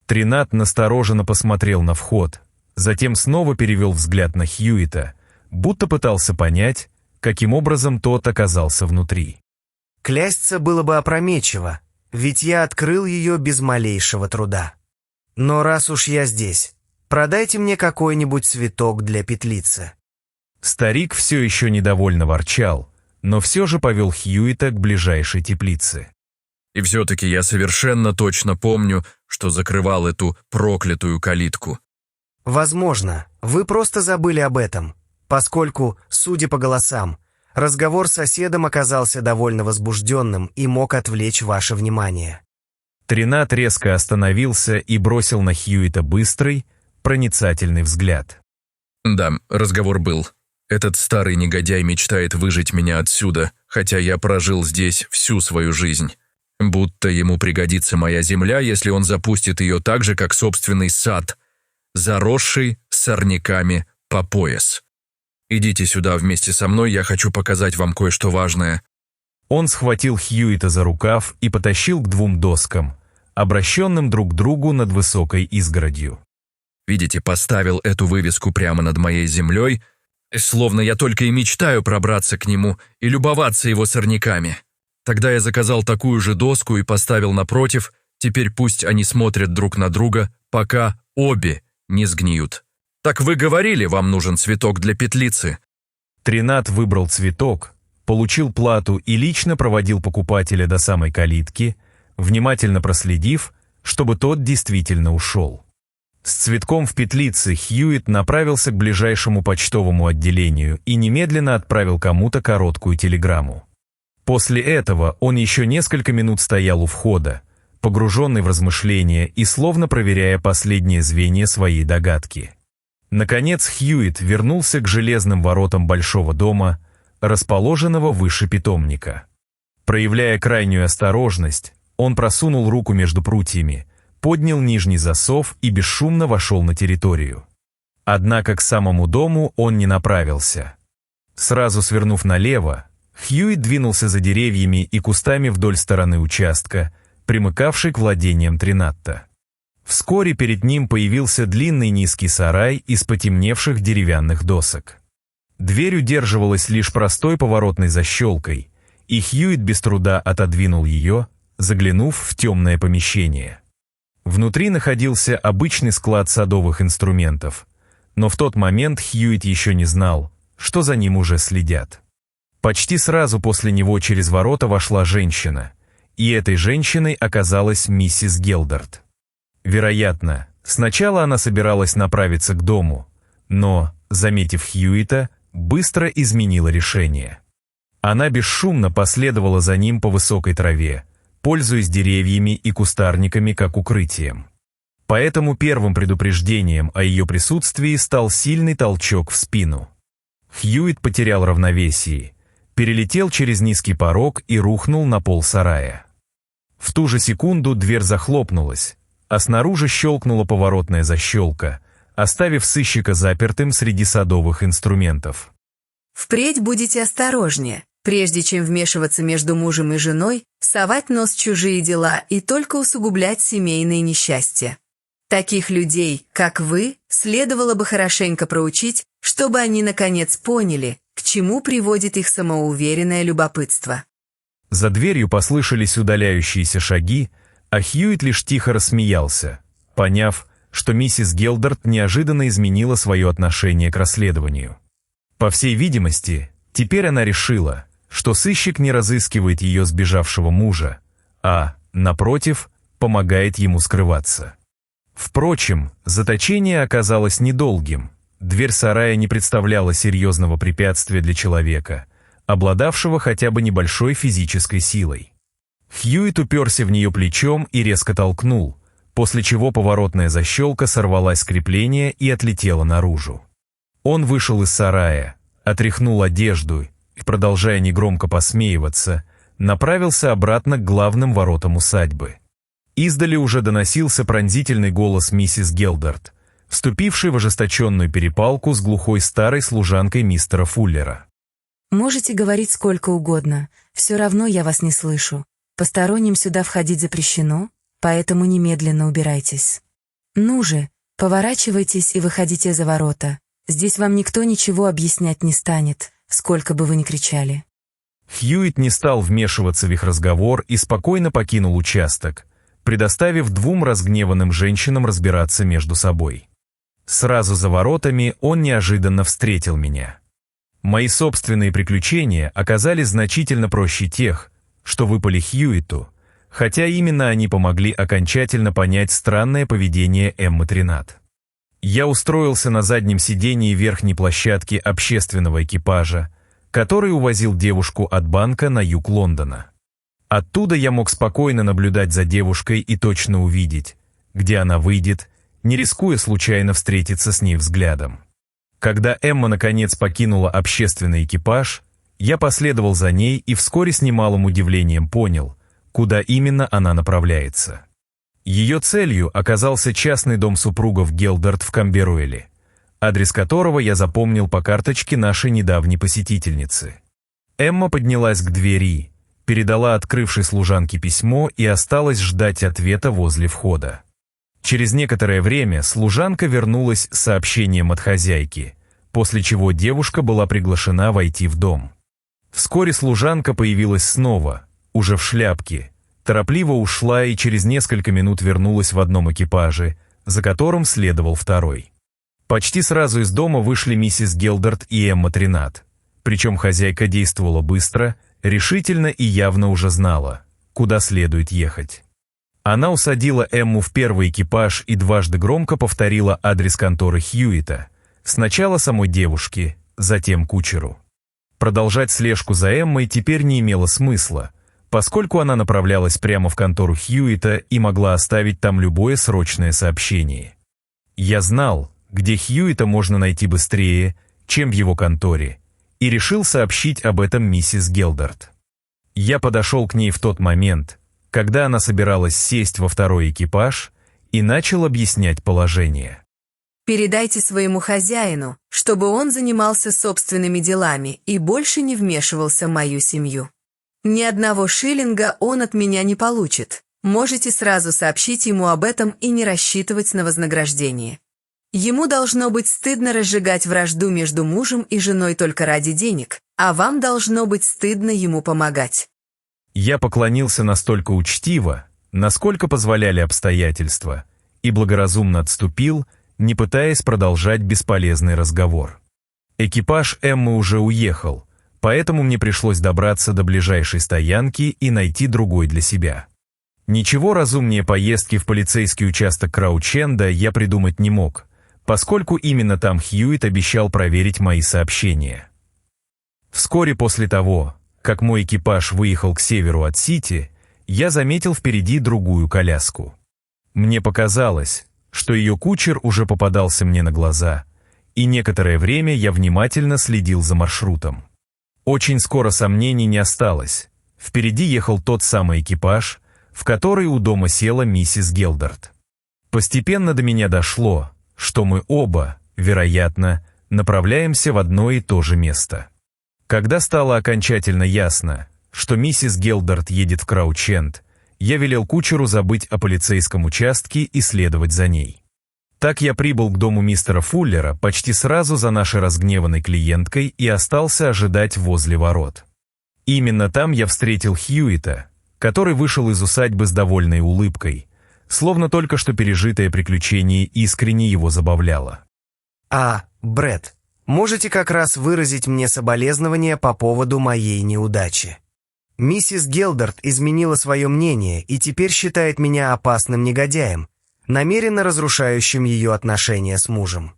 Тринатт настороженно посмотрел на вход, затем снова перевел взгляд на Хьюита, будто пытался понять, каким образом тот оказался внутри. «Клясться было бы опрометчиво, ведь я открыл ее без малейшего труда. Но раз уж я здесь, продайте мне какой-нибудь цветок для петлицы». Старик все еще недовольно ворчал, но все же повел Хьюита к ближайшей теплице. И все-таки я совершенно точно помню, что закрывал эту проклятую калитку. «Возможно, вы просто забыли об этом, поскольку, судя по голосам, разговор с соседом оказался довольно возбужденным и мог отвлечь ваше внимание». Тринатт резко остановился и бросил на Хьюита быстрый, проницательный взгляд. Да, разговор был. Этот старый негодяй мечтает выжить меня отсюда, хотя я прожил здесь всю свою жизнь. Будто ему пригодится моя земля, если он запустит ее так же, как собственный сад. заросший сорняками по пояс. Идите сюда вместе со мной, я хочу показать вам кое-что важное». Он схватил Хьюита за рукав и потащил к двум доскам, обращенным друг к другу над высокой изгородью. Видите, поставил эту вывеску прямо над моей землей, словно я только и мечтаю пробраться к нему и любоваться его сорняками. Тогда я заказал такую же доску и поставил напротив, теперь пусть они смотрят друг на друга, пока обе не сгниют. Так вы говорили, вам нужен цветок для петлицы. Тринат выбрал цветок, получил плату и лично проводил покупателя до самой калитки, внимательно проследив, чтобы тот действительно ушел. С цветком в петлице Хьюит направился к ближайшему почтовому отделению и немедленно отправил кому-то короткую телеграмму. После этого он еще несколько минут стоял у входа, погруженный в размышления и словно проверяя последние звенья своей догадки. Наконец Хьюит вернулся к железным воротам большого дома, расположенного выше питомника. Проявляя крайнюю осторожность, он просунул руку между прутьями, поднял нижний засов и бесшумно вошел на территорию. Однако к самому дому он не направился. Сразу свернув налево, Хьюит двинулся за деревьями и кустами вдоль стороны участка, примыкавшей к владениям Тринатта. Вскоре перед ним появился длинный низкий сарай из потемневших деревянных досок. Дверь удерживалась лишь простой поворотной защелкой, и Хьюит без труда отодвинул ее, заглянув в темное помещение. Внутри находился обычный склад садовых инструментов, но в тот момент Хьюит еще не знал, что за ним уже следят. Почти сразу после него через ворота вошла женщина, и этой женщиной оказалась миссис Гелдард. Вероятно, сначала она собиралась направиться к дому, но, заметив Хьюита, быстро изменила решение. Она бесшумно последовала за ним по высокой траве, пользуясь деревьями и кустарниками как укрытием. Поэтому первым предупреждением о ее присутствии стал сильный толчок в спину. Хьюит потерял равновесие, перелетел через низкий порог и рухнул на пол сарая. В ту же секунду дверь захлопнулась, а снаружи щелкнула поворотная защелка, оставив сыщика запертым среди садовых инструментов. Впредь будете осторожнее, прежде чем вмешиваться между мужем и женой, совать нос в чужие дела и только усугублять семейные несчастья. Таких людей, как вы, следовало бы хорошенько проучить, чтобы они наконец поняли, к чему приводит их самоуверенное любопытство. За дверью послышались удаляющиеся шаги, а Хьюит лишь тихо рассмеялся, поняв, что миссис Гелдард неожиданно изменила свое отношение к расследованию. По всей видимости, теперь она решила, что сыщик не разыскивает ее сбежавшего мужа, а, напротив, помогает ему скрываться. Впрочем, заточение оказалось недолгим. Дверь сарая не представляла серьезного препятствия для человека, обладавшего хотя бы небольшой физической силой. Хьюит уперся в нее плечом и резко толкнул, после чего поворотная защелка сорвалась с крепления и отлетела наружу. Он вышел из сарая, отряхнул одежду и, продолжая негромко посмеиваться, направился обратно к главным воротам усадьбы. Издали уже доносился пронзительный голос миссис Гелдард, вступившей в ожесточенную перепалку с глухой старой служанкой мистера Фуллера. «Можете говорить сколько угодно, все равно я вас не слышу. Посторонним сюда входить запрещено, поэтому немедленно убирайтесь. Ну же, поворачивайтесь и выходите за ворота. Здесь вам никто ничего объяснять не станет, сколько бы вы ни кричали». Хьюит не стал вмешиваться в их разговор и спокойно покинул участок, предоставив двум разгневанным женщинам разбираться между собой. Сразу за воротами он неожиданно встретил меня. Мои собственные приключения оказались значительно проще тех, что выпали Хьюиту, хотя именно они помогли окончательно понять странное поведение Эммы Тринат. Я устроился на заднем сидении верхней площадки общественного экипажа, который увозил девушку от банка на юг Лондона. Оттуда я мог спокойно наблюдать за девушкой и точно увидеть, где она выйдет, не рискуя случайно встретиться с ней взглядом. Когда Эмма наконец покинула общественный экипаж, я последовал за ней и вскоре с немалым удивлением понял, куда именно она направляется. Ее целью оказался частный дом супругов Гелдард в Камберуэле, адрес которого я запомнил по карточке нашей недавней посетительницы. Эмма поднялась к двери, передала открывшей служанке письмо и осталась ждать ответа возле входа. Через некоторое время служанка вернулась с сообщением от хозяйки, после чего девушка была приглашена войти в дом. Вскоре служанка появилась снова, уже в шляпке, торопливо ушла и через несколько минут вернулась в одном экипаже, за которым следовал второй. Почти сразу из дома вышли миссис Гелдард и Эмма Тринат, причем хозяйка действовала быстро, решительно и явно уже знала, куда следует ехать. Она усадила Эмму в первый экипаж и дважды громко повторила адрес конторы Хьюита, сначала самой девушке, затем кучеру. Продолжать слежку за Эммой теперь не имело смысла, поскольку она направлялась прямо в контору Хьюита и могла оставить там любое срочное сообщение. Я знал, где Хьюита можно найти быстрее, чем в его конторе, и решил сообщить об этом миссис Гелдард. Я подошел к ней в тот момент, когда она собиралась сесть во второй экипаж, и начал объяснять положение. Передайте своему хозяину, чтобы он занимался собственными делами и больше не вмешивался в мою семью. Ни одного шиллинга он от меня не получит. Можете сразу сообщить ему об этом и не рассчитывать на вознаграждение. Ему должно быть стыдно разжигать вражду между мужем и женой только ради денег, а вам должно быть стыдно ему помогать. Я поклонился настолько учтиво, насколько позволяли обстоятельства, и благоразумно отступил, не пытаясь продолжать бесполезный разговор. Экипаж Эммы уже уехал, поэтому мне пришлось добраться до ближайшей стоянки и найти другой для себя. Ничего разумнее поездки в полицейский участок Краученда я придумать не мог, поскольку именно там Хьюит обещал проверить мои сообщения. Вскоре после того, как мой экипаж выехал к северу от Сити, я заметил впереди другую коляску. Мне показалось, что ее кучер уже попадался мне на глаза, и некоторое время я внимательно следил за маршрутом. Очень скоро сомнений не осталось. Впереди ехал тот самый экипаж, в который у дома села миссис Гелдард. Постепенно до меня дошло, что мы оба, вероятно, направляемся в одно и то же место. Когда стало окончательно ясно, что миссис Гелдард едет в Краученд, я велел кучеру забыть о полицейском участке и следовать за ней. Так я прибыл к дому мистера Фуллера почти сразу за нашей разгневанной клиенткой и остался ожидать возле ворот. Именно там я встретил Хьюита, который вышел из усадьбы с довольной улыбкой, словно только что пережитое приключение искренне его забавляло. Брэд, можете как раз выразить мне соболезнования по поводу моей неудачи. Миссис Гелдард изменила свое мнение и теперь считает меня опасным негодяем, намеренно разрушающим ее отношения с мужем.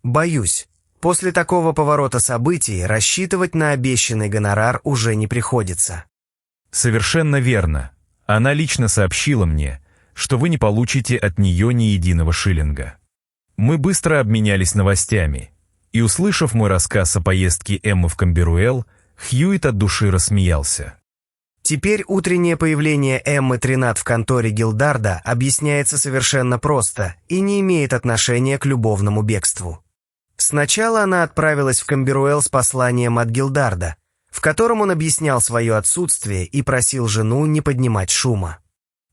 Боюсь, после такого поворота событий рассчитывать на обещанный гонорар уже не приходится. Совершенно верно. Она лично сообщила мне, что вы не получите от нее ни единого шиллинга. Мы быстро обменялись новостями, и, услышав мой рассказ о поездке Эммы в Камберуэл, Хьюит от души рассмеялся. Теперь утреннее появление Эммы Тринат в конторе Гилдарда объясняется совершенно просто и не имеет отношения к любовному бегству. Сначала она отправилась в Камберуэл с посланием от Гилдарда, в котором он объяснял свое отсутствие и просил жену не поднимать шума.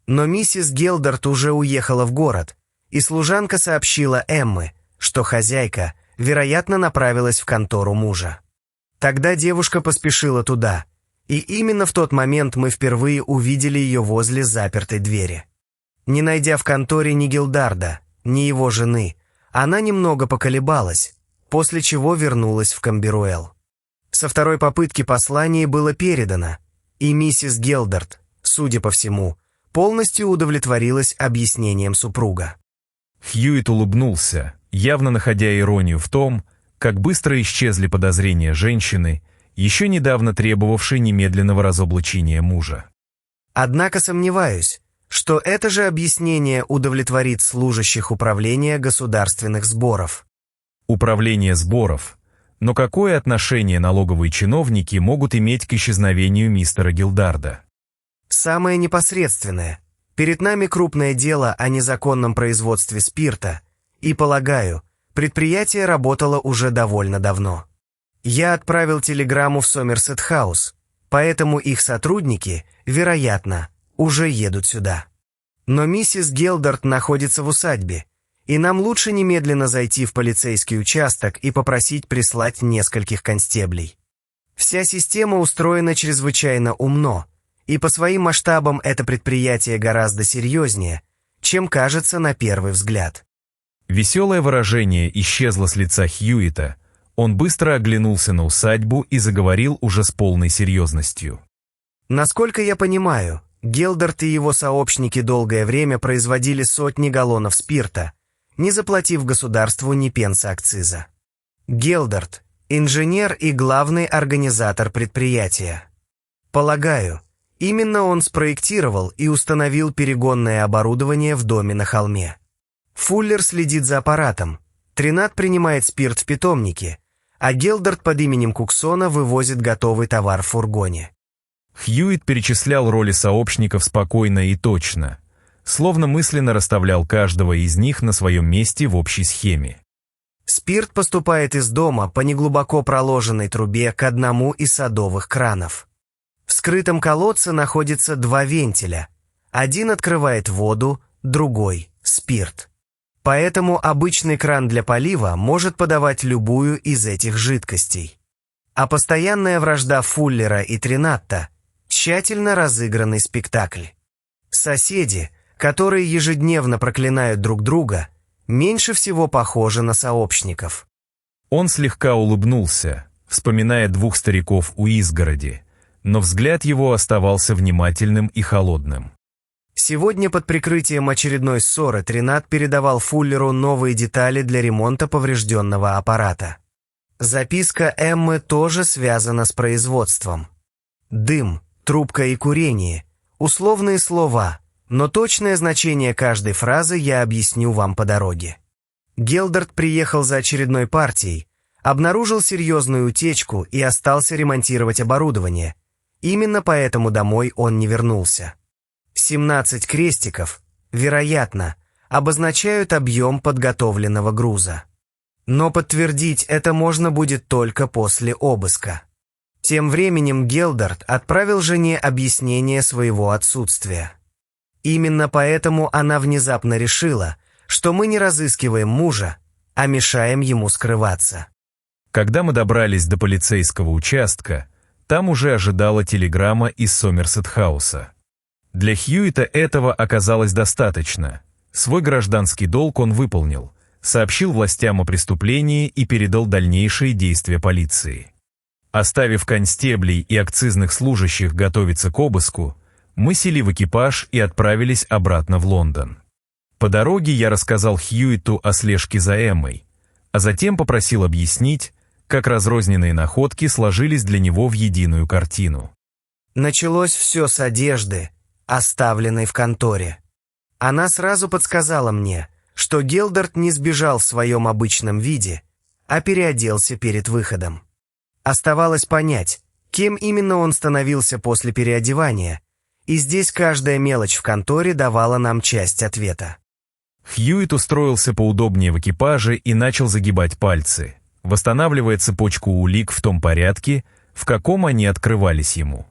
Но миссис Гелдард уже уехала в город, и служанка сообщила Эмме, что хозяйка, вероятно, направилась в контору мужа. Тогда девушка поспешила туда, и именно в тот момент мы впервые увидели ее возле запертой двери. Не найдя в конторе ни Гилдарда, ни его жены, она немного поколебалась, после чего вернулась в Камберуэл. Со второй попытки послание было передано, и миссис Гелдард, судя по всему, полностью удовлетворилась объяснением супруга. Хьюит улыбнулся, явно находя иронию в том, как быстро исчезли подозрения женщины, еще недавно требовавшей немедленного разоблачения мужа. Однако сомневаюсь, что это же объяснение удовлетворит служащих управления государственных сборов. Управление сборов. Но какое отношение налоговые чиновники могут иметь к исчезновению мистера Гилдарда? Самое непосредственное. Перед нами крупное дело о незаконном производстве спирта, и, полагаю, предприятие работало уже довольно давно. Я отправил телеграмму в Сомерсет-хаус, поэтому их сотрудники, вероятно, уже едут сюда. Но миссис Гелдард находится в усадьбе, и нам лучше немедленно зайти в полицейский участок и попросить прислать нескольких констеблей. Вся система устроена чрезвычайно умно, и по своим масштабам это предприятие гораздо серьезнее, чем кажется на первый взгляд. Веселое выражение исчезло с лица Хьюита. Он быстро оглянулся на усадьбу и заговорил уже с полной серьезностью. Насколько я понимаю, Гелдард и его сообщники долгое время производили сотни галлонов спирта, не заплатив государству ни пенса акциза. Гелдард – инженер и главный организатор предприятия. Полагаю, именно он спроектировал и установил перегонное оборудование в доме на холме. Фуллер следит за аппаратом, Тринат принимает спирт в питомнике, а Гелдард под именем Куксона вывозит готовый товар в фургоне. Хьюит перечислял роли сообщников спокойно и точно, словно мысленно расставлял каждого из них на своем месте в общей схеме. Спирт поступает из дома по неглубоко проложенной трубе к одному из садовых кранов. В скрытом колодце находится два вентиля. Один открывает воду, другой – спирт. Поэтому обычный кран для полива может подавать любую из этих жидкостей. А постоянная вражда Фуллера и Тринатта – тщательно разыгранный спектакль. Соседи, которые ежедневно проклинают друг друга, меньше всего похожи на сообщников. Он слегка улыбнулся, вспоминая двух стариков у изгороди, но взгляд его оставался внимательным и холодным. Сегодня под прикрытием очередной ссоры Тринат передавал Фуллеру новые детали для ремонта поврежденного аппарата. Записка Эммы тоже связана с производством. Дым, трубка и курение – условные слова, но точное значение каждой фразы я объясню вам по дороге. Гелдард приехал за очередной партией, обнаружил серьезную утечку и остался ремонтировать оборудование. Именно поэтому домой он не вернулся. 17 крестиков, вероятно, обозначают объем подготовленного груза. Но подтвердить это можно будет только после обыска. Тем временем Гелдард отправил жене объяснение своего отсутствия. Именно поэтому она внезапно решила, что мы не разыскиваем мужа, а мешаем ему скрываться. Когда мы добрались до полицейского участка, там уже ожидала телеграмма из Сомерсет-хауса. Для Хьюита этого оказалось достаточно. Свой гражданский долг он выполнил, сообщил властям о преступлении и передал дальнейшие действия полиции. Оставив констеблей и акцизных служащих готовиться к обыску, мы сели в экипаж и отправились обратно в Лондон. По дороге я рассказал Хьюиту о слежке за Эммой, а затем попросил объяснить, как разрозненные находки сложились для него в единую картину. Началось все с одежды, оставленной в конторе. Она сразу подсказала мне, что Гелдард не сбежал в своем обычном виде, а переоделся перед выходом. Оставалось понять, кем именно он становился после переодевания, и здесь каждая мелочь в конторе давала нам часть ответа. Хьюит устроился поудобнее в экипаже и начал загибать пальцы, восстанавливая цепочку улик в том порядке, в каком они открывались ему.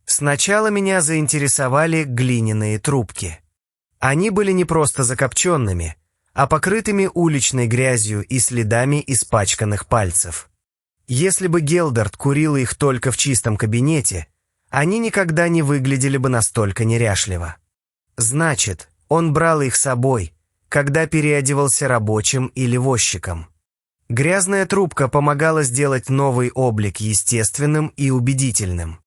Сначала меня заинтересовали глиняные трубки. Они были не просто закопченными, а покрытыми уличной грязью и следами испачканных пальцев. Если бы Гелдард курил их только в чистом кабинете, они никогда не выглядели бы настолько неряшливо. Значит, он брал их с собой, когда переодевался рабочим или возчиком. Грязная трубка помогала сделать новый облик естественным и убедительным.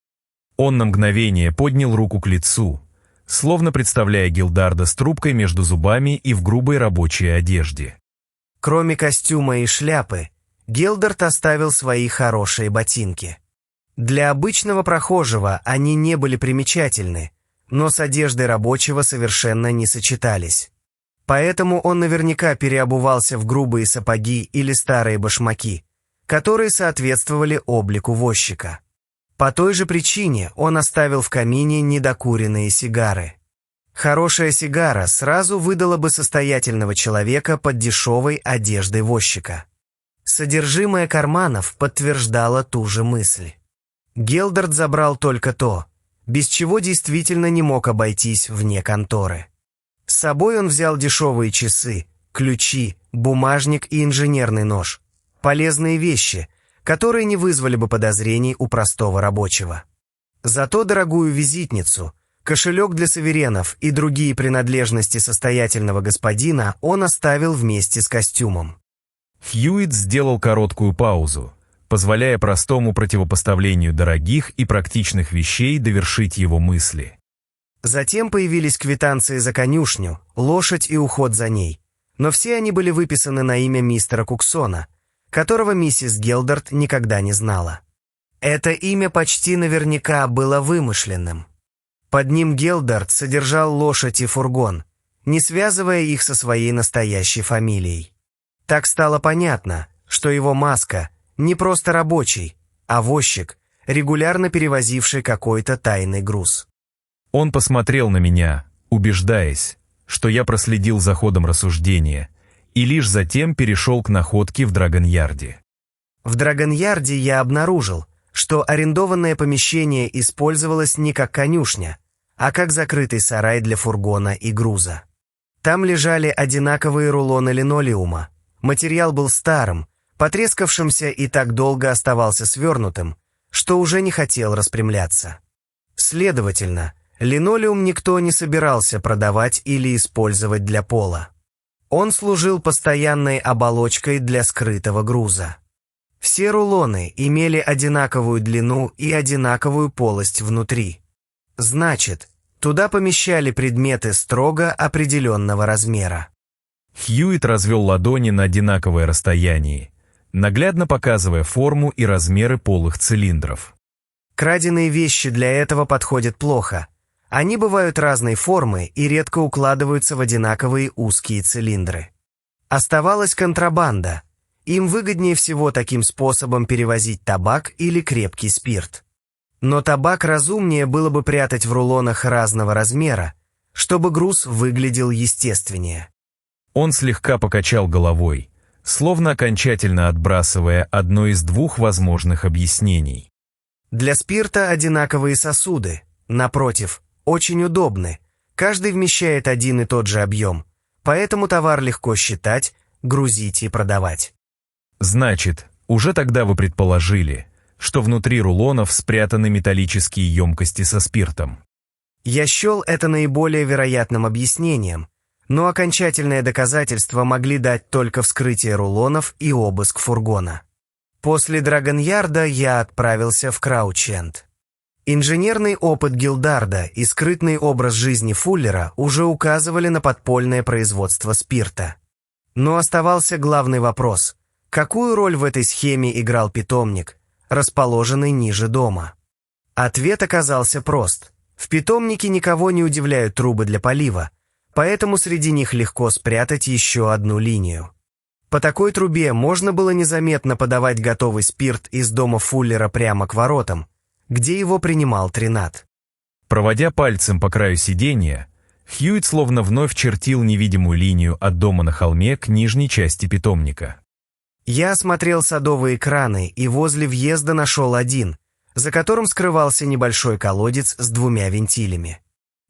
Он на мгновение поднял руку к лицу, словно представляя Гилдарда с трубкой между зубами и в грубой рабочей одежде. Кроме костюма и шляпы, Гелдард оставил свои хорошие ботинки. Для обычного прохожего они не были примечательны, но с одеждой рабочего совершенно не сочетались. Поэтому он наверняка переобувался в грубые сапоги или старые башмаки, которые соответствовали облику возчика. По той же причине он оставил в камине недокуренные сигары. Хорошая сигара сразу выдала бы состоятельного человека под дешевой одеждой возчика. Содержимое карманов подтверждало ту же мысль. Гелдард забрал только то, без чего действительно не мог обойтись вне конторы. С собой он взял дешевые часы, ключи, бумажник и инженерный нож. Полезные вещи, которые не вызвали бы подозрений у простого рабочего. Зато дорогую визитницу, кошелек для суверенов и другие принадлежности состоятельного господина он оставил вместе с костюмом. Хьюитт сделал короткую паузу, позволяя простому противопоставлению дорогих и практичных вещей довершить его мысли. Затем появились квитанции за конюшню, лошадь и уход за ней, но все они были выписаны на имя мистера Куксона, которого миссис Гелдард никогда не знала. Это имя почти наверняка было вымышленным. Под ним Гелдард содержал лошадь и фургон, не связывая их со своей настоящей фамилией. Так стало понятно, что его маска не просто рабочий, а возчик, регулярно перевозивший какой-то тайный груз. Он посмотрел на меня, убеждаясь, что я проследил за ходом рассуждения, и лишь затем перешел к находке в Драгон-Ярде. В Драгон-Ярде я обнаружил, что арендованное помещение использовалось не как конюшня, а как закрытый сарай для фургона и груза. Там лежали одинаковые рулоны линолеума. Материал был старым, потрескавшимся и так долго оставался свернутым, что уже не хотел распрямляться. Следовательно, линолеум никто не собирался продавать или использовать для пола. Он служил постоянной оболочкой для скрытого груза. Все рулоны имели одинаковую длину и одинаковую полость внутри. Значит, туда помещали предметы строго определенного размера. Хьюитт развел ладони на одинаковое расстоянии, наглядно показывая форму и размеры полых цилиндров. Краденые вещи для этого подходят плохо. Они бывают разной формы и редко укладываются в одинаковые узкие цилиндры. Оставалась контрабанда. Им выгоднее всего таким способом перевозить табак или крепкий спирт. Но табак разумнее было бы прятать в рулонах разного размера, чтобы груз выглядел естественнее. Он слегка покачал головой, словно окончательно отбрасывая одно из двух возможных объяснений. Для спирта одинаковые сосуды, напротив, очень удобны, каждый вмещает один и тот же объем, поэтому товар легко считать, грузить и продавать. Значит, уже тогда вы предположили, что внутри рулонов спрятаны металлические емкости со спиртом. Я счел это наиболее вероятным объяснением, но окончательное доказательство могли дать только вскрытие рулонов и обыск фургона. После Драгон-Ярда я отправился в Краученд. Инженерный опыт Гилдарда и скрытный образ жизни Фуллера уже указывали на подпольное производство спирта. Но оставался главный вопрос: какую роль в этой схеме играл питомник, расположенный ниже дома? Ответ оказался прост. В питомнике никого не удивляют трубы для полива, поэтому среди них легко спрятать еще одну линию. По такой трубе можно было незаметно подавать готовый спирт из дома Фуллера прямо к воротам, где его принимал Тринад. Проводя пальцем по краю сиденья, Хьюитт словно вновь чертил невидимую линию от дома на холме к нижней части питомника. Я осмотрел садовые краны и возле въезда нашел один, за которым скрывался небольшой колодец с двумя вентилями.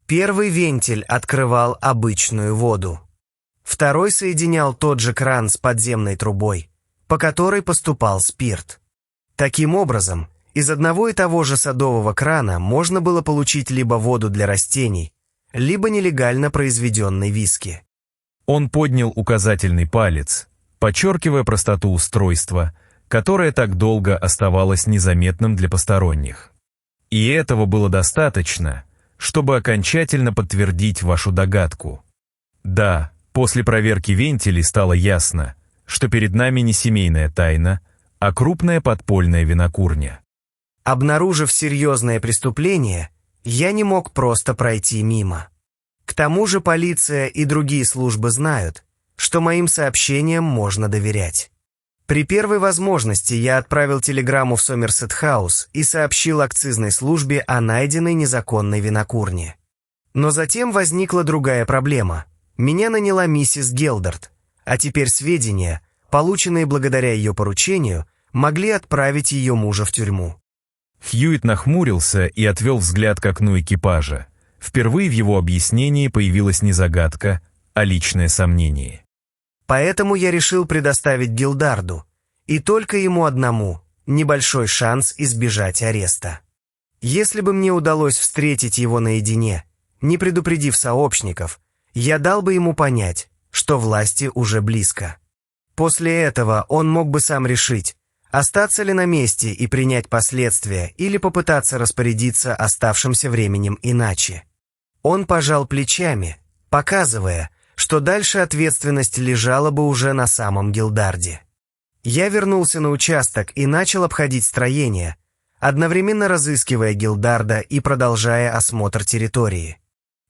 Первый вентиль открывал обычную воду. Второй соединял тот же кран с подземной трубой, по которой поступал спирт. Таким образом, из одного и того же садового крана можно было получить либо воду для растений, либо нелегально произведенный виски. Он поднял указательный палец, подчеркивая простоту устройства, которое так долго оставалось незаметным для посторонних. И этого было достаточно, чтобы окончательно подтвердить вашу догадку. Да, после проверки вентилей стало ясно, что перед нами не семейная тайна, а крупная подпольная винокурня. Обнаружив серьезное преступление, я не мог просто пройти мимо. К тому же полиция и другие службы знают, что моим сообщениям можно доверять. При первой возможности я отправил телеграмму в Сомерсет-хаус и сообщил акцизной службе о найденной незаконной винокурне. Но затем возникла другая проблема. Меня наняла миссис Гелдард, а теперь сведения, полученные благодаря ее поручению, могли отправить ее мужа в тюрьму. Хьюитт нахмурился и отвел взгляд к окну экипажа. Впервые в его объяснении появилась не загадка, а личное сомнение. Поэтому я решил предоставить Гилдарду, и только ему одному, небольшой шанс избежать ареста. Если бы мне удалось встретить его наедине, не предупредив сообщников, я дал бы ему понять, что власти уже близко. После этого он мог бы сам решить, остаться ли на месте и принять последствия или попытаться распорядиться оставшимся временем иначе. Он пожал плечами, показывая, что дальше ответственность лежала бы уже на самом Гилдарде. Я вернулся на участок и начал обходить строение, одновременно разыскивая Гилдарда и продолжая осмотр территории.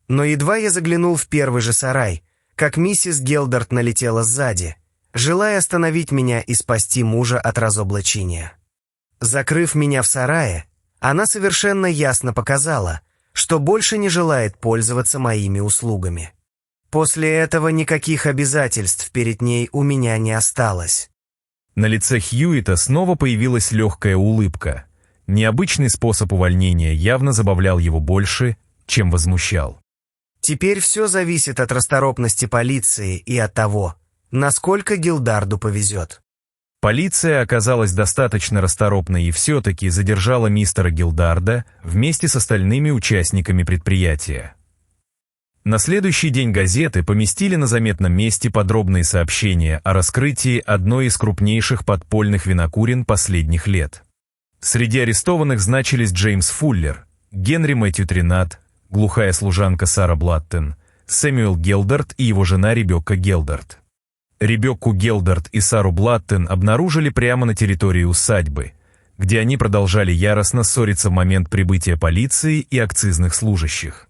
Но едва я заглянул в первый же сарай, как миссис Гелдард налетела сзади, желая остановить меня и спасти мужа от разоблачения. Закрыв меня в сарае, она совершенно ясно показала, что больше не желает пользоваться моими услугами. После этого никаких обязательств перед ней у меня не осталось. На лице Хьюитта снова появилась легкая улыбка. Необычный способ увольнения явно забавлял его больше, чем возмущал. Теперь все зависит от расторопности полиции и от того, насколько Гилдарду повезет. Полиция оказалась достаточно расторопной и все-таки задержала мистера Гилдарда вместе с остальными участниками предприятия. На следующий день газеты поместили на заметном месте подробные сообщения о раскрытии одной из крупнейших подпольных винокурен последних лет. Среди арестованных значились Джеймс Фуллер, Генри Мэтью Тринат, глухая служанка Сара Блаттен, Сэмюэл Гелдард и его жена Ребекка Гелдард. Ребекку Гелдард и Сару Блаттен обнаружили прямо на территории усадьбы, где они продолжали яростно ссориться в момент прибытия полиции и акцизных служащих.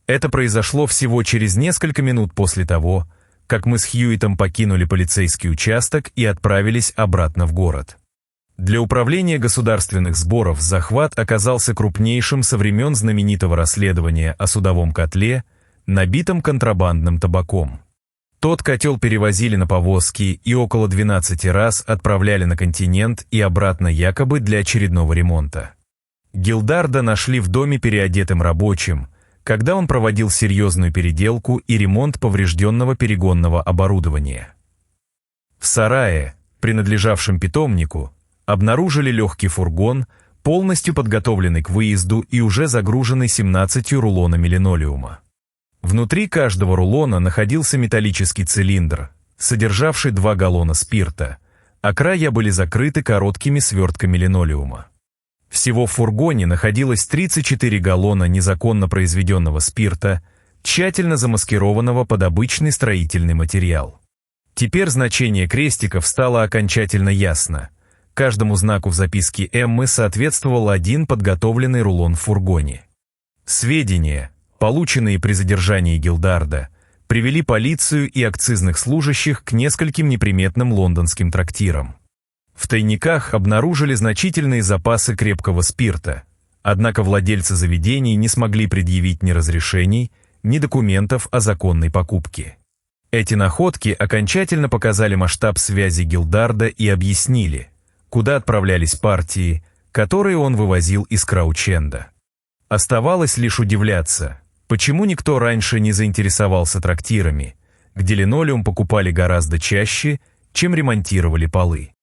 Это произошло всего через несколько минут после того, как мы с Хьюиттом покинули полицейский участок и отправились обратно в город. Для управления государственных сборов захват оказался крупнейшим со времен знаменитого расследования о судовом котле, набитом контрабандным табаком. Тот котел перевозили на повозки и около 12 раз отправляли на континент и обратно якобы для очередного ремонта. Гилдарда нашли в доме переодетым рабочим, когда он проводил серьезную переделку и ремонт поврежденного перегонного оборудования. В сарае, принадлежавшем питомнику, обнаружили легкий фургон, полностью подготовленный к выезду и уже загруженный 17 рулонами линолеума. Внутри каждого рулона находился металлический цилиндр, содержавший 2 галлона спирта, а края были закрыты короткими свертками линолеума. Всего в фургоне находилось 34 галлона незаконно произведенного спирта, тщательно замаскированного под обычный строительный материал. Теперь значение крестиков стало окончательно ясно. Каждому знаку в записке Эммы соответствовал один подготовленный рулон в фургоне. Сведения, полученные при задержании Гилдарда, привели полицию и акцизных служащих к нескольким неприметным лондонским трактирам. В тайниках обнаружили значительные запасы крепкого спирта, однако владельцы заведений не смогли предъявить ни разрешений, ни документов о законной покупке. Эти находки окончательно показали масштаб связи Гилдарда и объяснили, куда отправлялись партии, которые он вывозил из Краученда. Оставалось лишь удивляться, почему никто раньше не заинтересовался трактирами, где линолеум покупали гораздо чаще, чем ремонтировали полы.